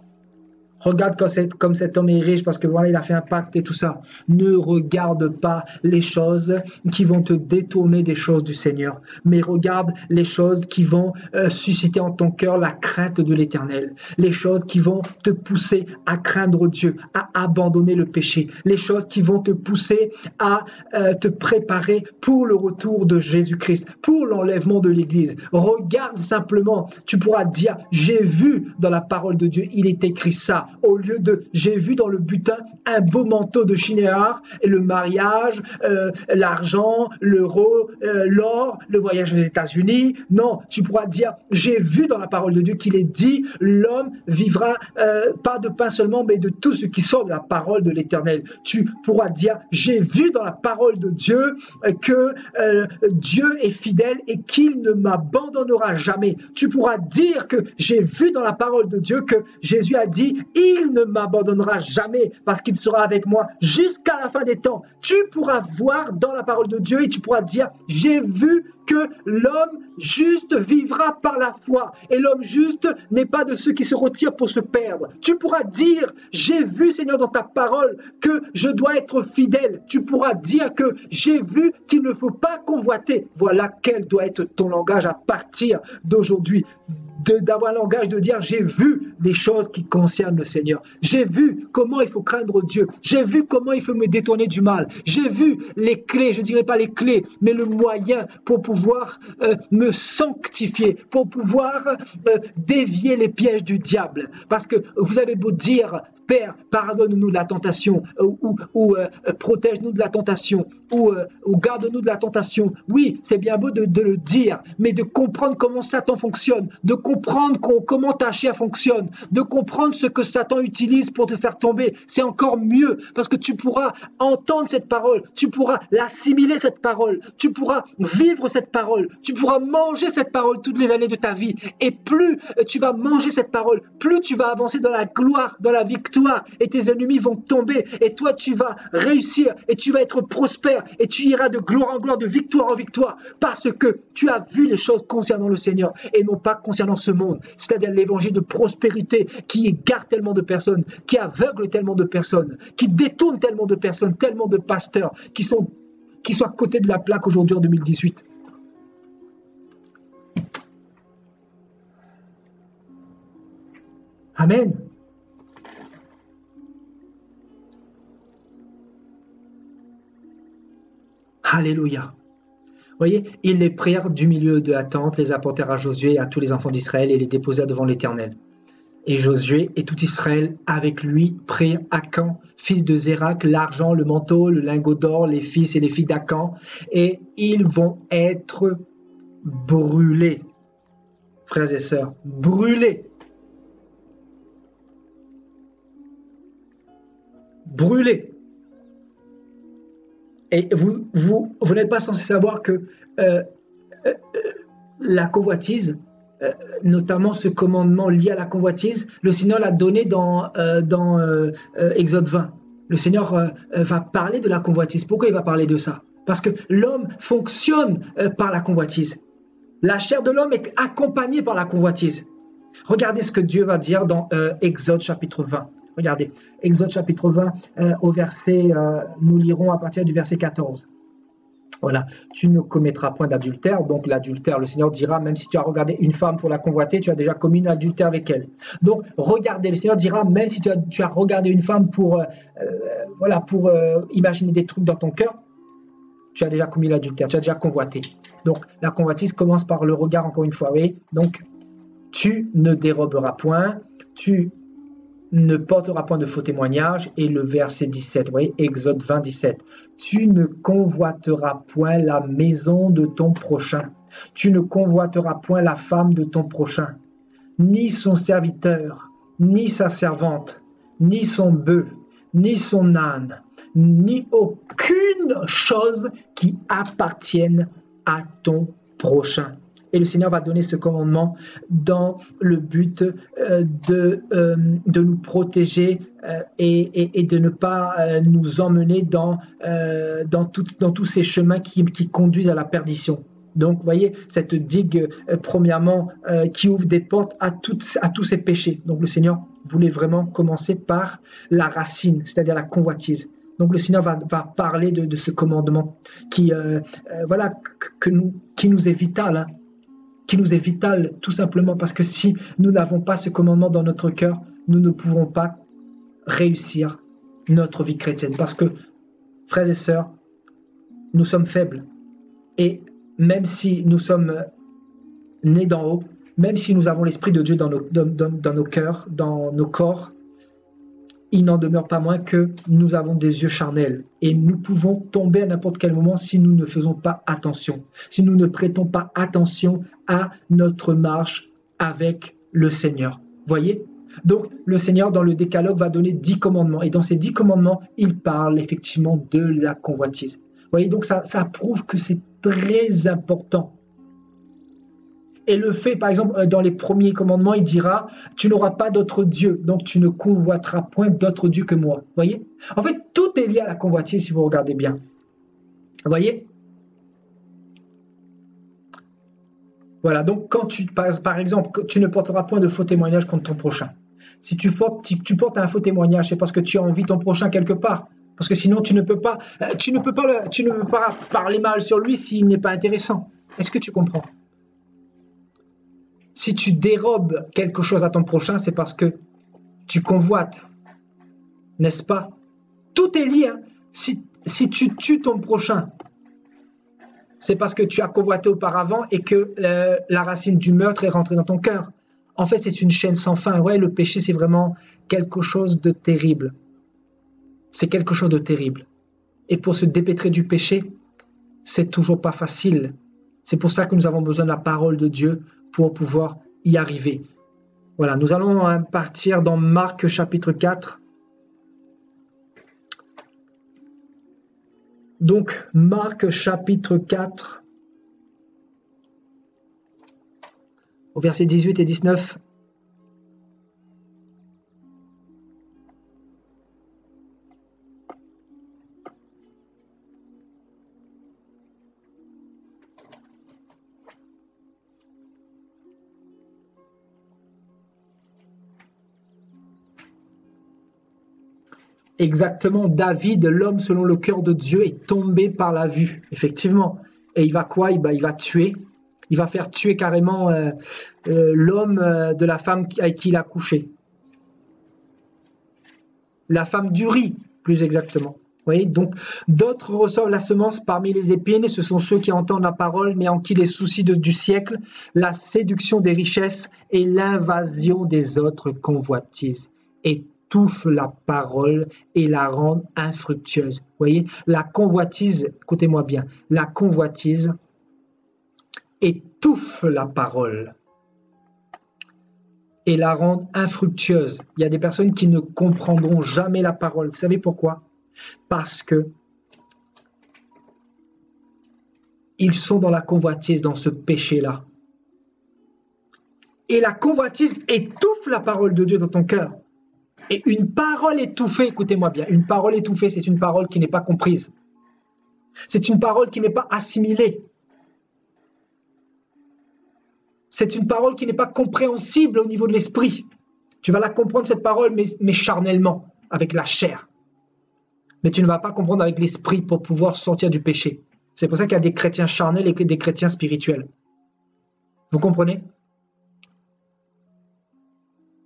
Regarde comme cet homme est riche parce que voilà, il a fait un pacte et tout ça. Ne regarde pas les choses qui vont te détourner des choses du Seigneur, mais regarde les choses qui vont susciter en ton cœur la crainte de l'Éternel, les choses qui vont te pousser à craindre Dieu, à abandonner le péché, les choses qui vont te pousser à te préparer pour le retour de Jésus-Christ, pour l'enlèvement de l'Église. Regarde simplement, tu pourras dire, j'ai vu dans la parole de Dieu, il est écrit ça. Au lieu de j'ai vu dans le butin un beau manteau de chinéar et le mariage, l'argent, l'euro, l'or, le voyage aux États-Unis. Non, tu pourras dire j'ai vu dans la parole de Dieu qu'il est dit l'homme vivra pas de pain seulement mais de tout ce qui sort de la parole de l'Éternel. Tu pourras dire j'ai vu dans la parole de Dieu que Dieu est fidèle et qu'il ne m'abandonnera jamais. Tu pourras dire que j'ai vu dans la parole de Dieu que Jésus a dit il ne m'abandonnera jamais parce qu'il sera avec moi jusqu'à la fin des temps. Tu pourras voir dans la parole de Dieu et tu pourras dire, j'ai vu que l'homme juste vivra par la foi. Et l'homme juste n'est pas de ceux qui se retirent pour se perdre. Tu pourras dire, j'ai vu Seigneur dans ta parole que je dois être fidèle. Tu pourras dire que j'ai vu qu'il ne faut pas convoiter. Voilà quel doit être ton langage à partir d'aujourd'hui. D'avoir un langage de dire j'ai vu des choses qui concernent le Seigneur, j'ai vu comment il faut craindre Dieu, j'ai vu comment il faut me détourner du mal, j'ai vu les clés, je ne dirais pas les clés, mais le moyen pour pouvoir me sanctifier, pour pouvoir dévier les pièges du diable, parce que vous avez beau dire Père, pardonne-nous de la tentation, ou protège-nous de la tentation, ou garde-nous de la tentation. Oui, c'est bien beau de le dire, mais de comprendre comment Satan fonctionne, de comprendre comment ta chair fonctionne, de comprendre ce que Satan utilise pour te faire tomber, c'est encore mieux, parce que tu pourras entendre cette parole, tu pourras l'assimiler cette parole, tu pourras vivre cette cette parole. Tu pourras manger cette parole toutes les années de ta vie. Et plus tu vas manger cette parole, plus tu vas avancer dans la gloire, dans la victoire. Et tes ennemis vont tomber. Et toi, tu vas réussir. Et tu vas être prospère. Et tu iras de gloire en gloire, de victoire en victoire. Parce que tu as vu les choses concernant le Seigneur et non pas concernant ce monde. C'est-à-dire l'évangile de prospérité qui égare tellement de personnes, qui aveugle tellement de personnes, qui détourne tellement de personnes, tellement de pasteurs qui sont à côté de la plaque aujourd'hui en 2018. Amen. Alléluia. Voyez, ils les prirent du milieu de la tente, les apportèrent à Josué et à tous les enfants d'Israël et les déposèrent devant l'Éternel. Et Josué et tout Israël avec lui prirent Akan, fils de Zérak, l'argent, le manteau, le lingot d'or, les fils et les filles d'Akan, et ils vont être brûlés. Frères et sœurs, brûlés. Brûlés. Et vous n'êtes pas censé savoir que la convoitise, notamment ce commandement lié à la convoitise, le Seigneur l'a donné dans Exode 20. Le Seigneur va parler de la convoitise. Pourquoi il va parler de ça? Parce que l'homme fonctionne par la convoitise. La chair de l'homme est accompagnée par la convoitise. Regardez ce que Dieu va dire dans Exode chapitre 20. Regardez, Exode chapitre 20, au verset, nous lirons à partir du verset 14. Voilà, tu ne commettras point d'adultère. Donc l'adultère, le Seigneur dira, même si tu as regardé une femme pour la convoiter, tu as déjà commis un adultère avec elle. Donc regardez, le Seigneur dira, même si tu as regardé une femme pour imaginer des trucs dans ton cœur, tu as déjà commis l'adultère, tu as déjà convoité. Donc la convoitise commence par le regard, encore une fois. Oui. Donc tu ne déroberas point, tu ne portera point de faux témoignages. Et le verset 17, vous voyez, Exode 20, 17. Tu ne convoiteras point la maison de ton prochain. Tu ne convoiteras point la femme de ton prochain, ni son serviteur, ni sa servante, ni son bœuf, ni son âne, ni aucune chose qui appartienne à ton prochain. Et le Seigneur va donner ce commandement dans le but de nous protéger et de ne pas nous emmener dans tous ces chemins qui conduisent à la perdition. Donc, vous voyez, cette digue, premièrement, qui ouvre des portes à tous ces péchés. Donc, le Seigneur voulait vraiment commencer par la racine, c'est-à-dire la convoitise. Donc, le Seigneur va parler de ce commandement qui nous est vital, hein. Qui nous est vital tout simplement parce que si nous n'avons pas ce commandement dans notre cœur, nous ne pourrons pas réussir notre vie chrétienne. Parce que, frères et sœurs, nous sommes faibles. Et même si nous sommes nés d'en haut, même si nous avons l'Esprit de Dieu dans nos cœurs, dans nos corps, il n'en demeure pas moins que nous avons des yeux charnels et nous pouvons tomber à n'importe quel moment si nous ne faisons pas attention, si nous ne prêtons pas attention à notre marche avec le Seigneur. Voyez? Donc, le Seigneur, dans le Décalogue, va donner 10 commandements. Et dans ces 10 commandements, il parle effectivement de la convoitise. Voyez? Donc, ça prouve que c'est très important. Et le fait, par exemple, dans les premiers commandements, il dira « Tu n'auras pas d'autre Dieu, donc tu ne convoiteras point d'autre Dieu que moi. » Voyez? En fait, tout est lié à la convoitise, si vous regardez bien. Voyez? Voilà, donc quand par exemple, tu ne porteras point de faux témoignages contre ton prochain. Si tu portes un faux témoignage, c'est parce que tu as envie ton prochain quelque part. Parce que sinon, tu ne peux pas parler mal sur lui s'il n'est pas intéressant. Est-ce que tu comprends? Si tu dérobes quelque chose à ton prochain, c'est parce que tu convoites, n'est-ce pas? Tout est lié. Hein? Si tu tues ton prochain, c'est parce que tu as convoité auparavant et que la racine du meurtre est rentrée dans ton cœur. En fait, c'est une chaîne sans fin. Ouais, le péché, c'est vraiment quelque chose de terrible. C'est quelque chose de terrible. Et pour se dépêtrer du péché, c'est toujours pas facile. C'est pour ça que nous avons besoin de la parole de Dieu pour pouvoir y arriver. Voilà, nous allons partir dans Marc chapitre 4. Donc, Marc chapitre 4, au verset 18 et 19. Exactement, David, l'homme selon le cœur de Dieu, est tombé par la vue, effectivement. Et il va quoi? Il va tuer. Il va faire tuer carrément l'homme de la femme avec qui il a couché. La femme d'Uri, plus exactement. Vous voyez, donc, d'autres reçoivent la semence parmi les épines, ce sont ceux qui entendent la parole, mais en qui les soucis du siècle, la séduction des richesses et l'invasion des autres convoitises étouffent la parole et la rendent infructueuse. Vous voyez, la convoitise, écoutez-moi bien, la convoitise étouffe la parole et la rendent infructueuse. Il y a des personnes qui ne comprendront jamais la parole. Vous savez pourquoi? Parce que ils sont dans la convoitise, dans ce péché-là. Et la convoitise étouffe la parole de Dieu dans ton cœur. Et une parole étouffée, écoutez-moi bien, une parole étouffée, c'est une parole qui n'est pas comprise. C'est une parole qui n'est pas assimilée. C'est une parole qui n'est pas compréhensible au niveau de l'esprit. Tu vas la comprendre, cette parole, mais charnellement, avec la chair. Mais tu ne vas pas comprendre avec l'esprit pour pouvoir sortir du péché. C'est pour ça qu'il y a des chrétiens charnels et des chrétiens spirituels. Vous comprenez?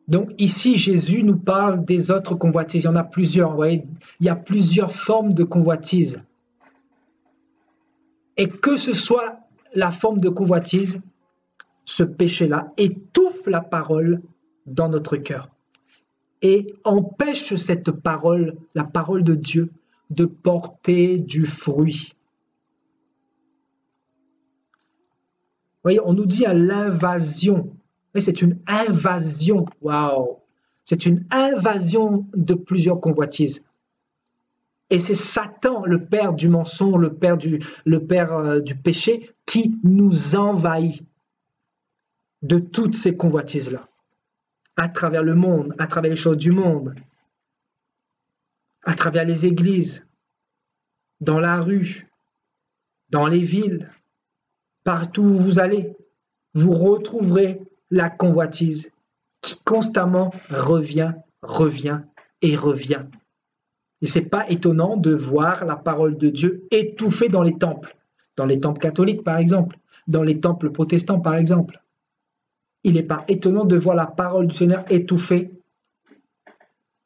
Donc ici, Jésus nous parle des autres convoitises. Il y en a plusieurs, vous voyez. Il y a plusieurs formes de convoitise. Et que ce soit la forme de convoitise, ce péché-là étouffe la parole dans notre cœur et empêche cette parole, la parole de Dieu, de porter du fruit. Vous voyez, on nous dit à l'invasion. C'est une invasion. Waouh! C'est une invasion de plusieurs convoitises. Et c'est Satan, le père du mensonge, le père du péché, qui nous envahit de toutes ces convoitises-là, à travers le monde, à travers les choses du monde, à travers les églises, dans la rue, dans les villes, partout où vous allez, vous retrouverez la convoitise qui constamment revient et revient. Et ce n'est pas étonnant de voir la parole de Dieu étouffée dans les temples catholiques par exemple, dans les temples protestants par exemple. Il n'est pas étonnant de voir la parole du Seigneur étouffée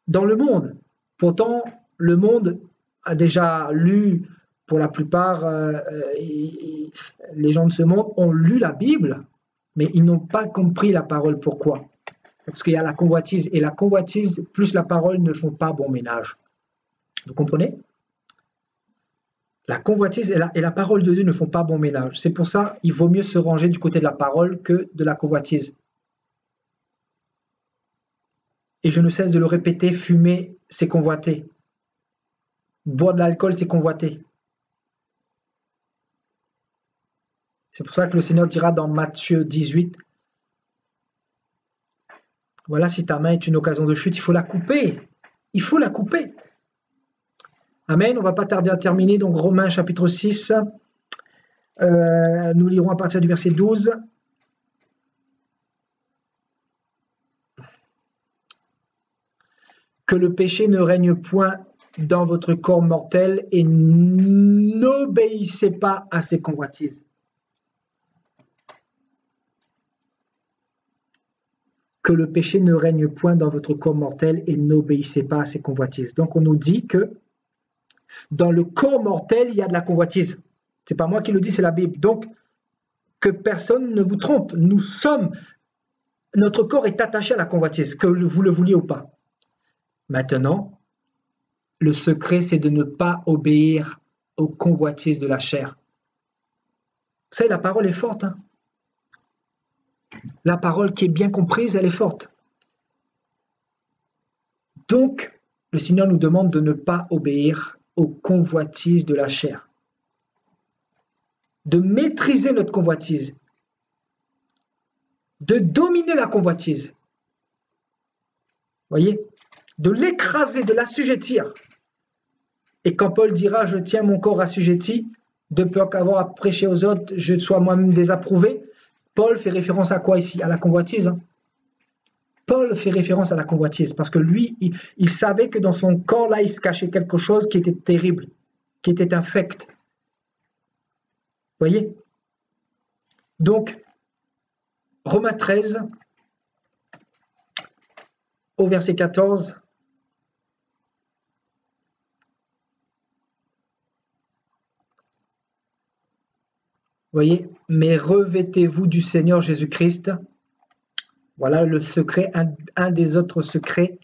dans le monde. Pourtant, le monde a déjà lu, pour la plupart, les gens de ce monde ont lu la Bible, mais ils n'ont pas compris la parole. Pourquoi? Parce qu'il y a la convoitise, et la convoitise plus la parole ne font pas bon ménage. Vous comprenez? La convoitise et la parole de Dieu ne font pas bon ménage. C'est pour ça qu'il vaut mieux se ranger du côté de la parole que de la convoitise. Et je ne cesse de le répéter, fumer, c'est convoiter. Boire de l'alcool, c'est convoiter. C'est pour ça que le Seigneur dira dans Matthieu 18, voilà, si ta main est une occasion de chute, il faut la couper. Il faut la couper. Amen. On ne va pas tarder à terminer. Donc Romains chapitre 6, nous lirons à partir du verset 12. Que le péché ne règne point dans votre corps mortel et n'obéissez pas à ses convoitises. Que le péché ne règne point dans votre corps mortel et n'obéissez pas à ses convoitises. Donc on nous dit que dans le corps mortel, il y a de la convoitise. C'est pas moi qui le dis, c'est la Bible. Donc, que personne ne vous trompe. Notre corps est attaché à la convoitise, que vous le vouliez ou pas. Maintenant, le secret, c'est de ne pas obéir aux convoitises de la chair. Vous savez, la parole est forte. Hein? La parole qui est bien comprise, elle est forte. Donc, le Seigneur nous demande de ne pas obéir aux convoitises de la chair. De maîtriser notre convoitise. de dominer la convoitise. Voyez, de l'écraser, de l'assujettir. Et quand Paul dira « je tiens mon corps assujetti », de peur qu'avoir à prêcher aux autres, je sois moi-même désapprouvé, Paul fait référence à quoi ici? À la convoitise. Paul fait référence à la convoitise parce que lui, il savait que dans son corps, là, il se cachait quelque chose qui était terrible, qui était infect. Voyez? Donc, Romains 13, au verset 14, voyez, mais revêtez-vous du Seigneur Jésus-Christ. Voilà le secret, un des autres secrets,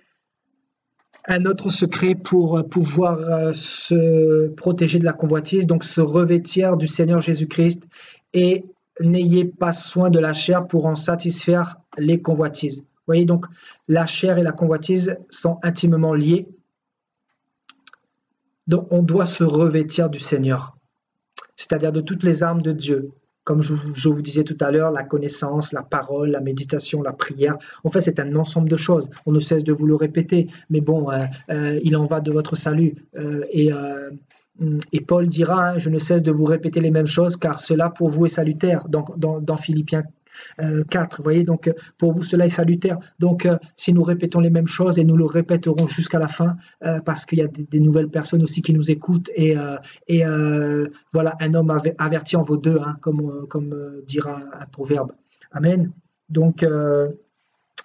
un autre secret pour pouvoir se protéger de la convoitise, donc se revêtir du Seigneur Jésus-Christ et n'ayez pas soin de la chair pour en satisfaire les convoitises. Vous voyez, donc la chair et la convoitise sont intimement liées. Donc on doit se revêtir du Seigneur, c'est-à-dire de toutes les armes de Dieu. Comme je vous disais tout à l'heure, la connaissance, la parole, la méditation, la prière. En fait, c'est un ensemble de choses. On ne cesse de vous le répéter. Mais bon, il en va de votre salut. Et Paul dira, je ne cesse de vous répéter les mêmes choses, car cela pour vous est salutaire. Dans Philippiens 4, vous voyez, donc pour vous cela est salutaire. Donc si nous répétons les mêmes choses et nous le répéterons jusqu'à la fin, parce qu'il y a des nouvelles personnes aussi qui nous écoutent et voilà, un homme averti en vaut deux, hein, comme dira un proverbe. Amen. Donc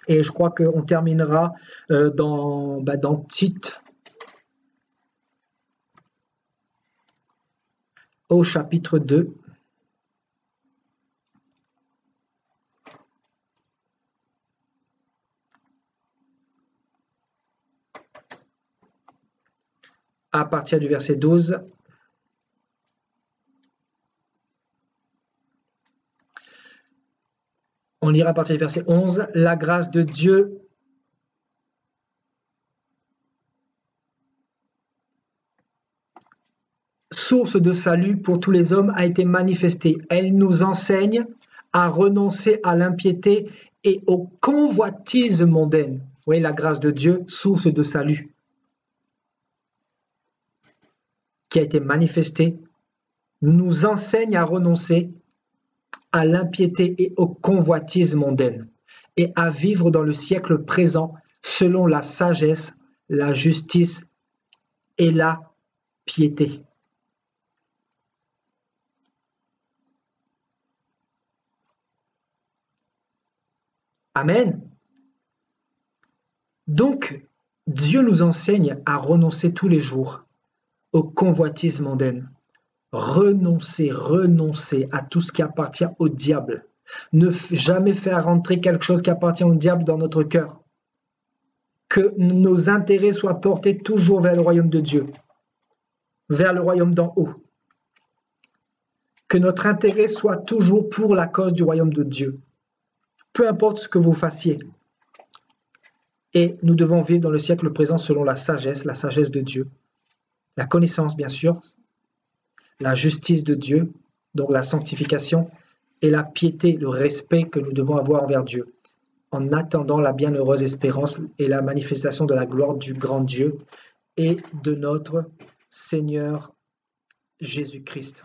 et je crois qu'on terminera dans Tite au chapitre 2. À partir du verset 12. On lira à partir du verset 11. La grâce de Dieu source de salut pour tous les hommes a été manifestée. Elle nous enseigne à renoncer à l'impiété et aux convoitises mondaines. Vous voyez, la grâce de Dieu, source de salut, qui a été manifestée, nous enseigne à renoncer à l'impiété et aux convoitises mondaines et à vivre dans le siècle présent selon la sagesse, la justice et la piété. Amen. Donc, Dieu nous enseigne à renoncer tous les jours aux convoitises mondaines. Renoncer à tout ce qui appartient au diable. Ne jamais faire rentrer quelque chose qui appartient au diable dans notre cœur. Que nos intérêts soient portés toujours vers le royaume de Dieu, vers le royaume d'en haut. Que notre intérêt soit toujours pour la cause du royaume de Dieu. Peu importe ce que vous fassiez. Et nous devons vivre dans le siècle présent selon la sagesse de Dieu. La connaissance, bien sûr, la justice de Dieu, donc la sanctification, et la piété, le respect que nous devons avoir envers Dieu, en attendant la bienheureuse espérance et la manifestation de la gloire du grand Dieu et de notre Seigneur Jésus-Christ.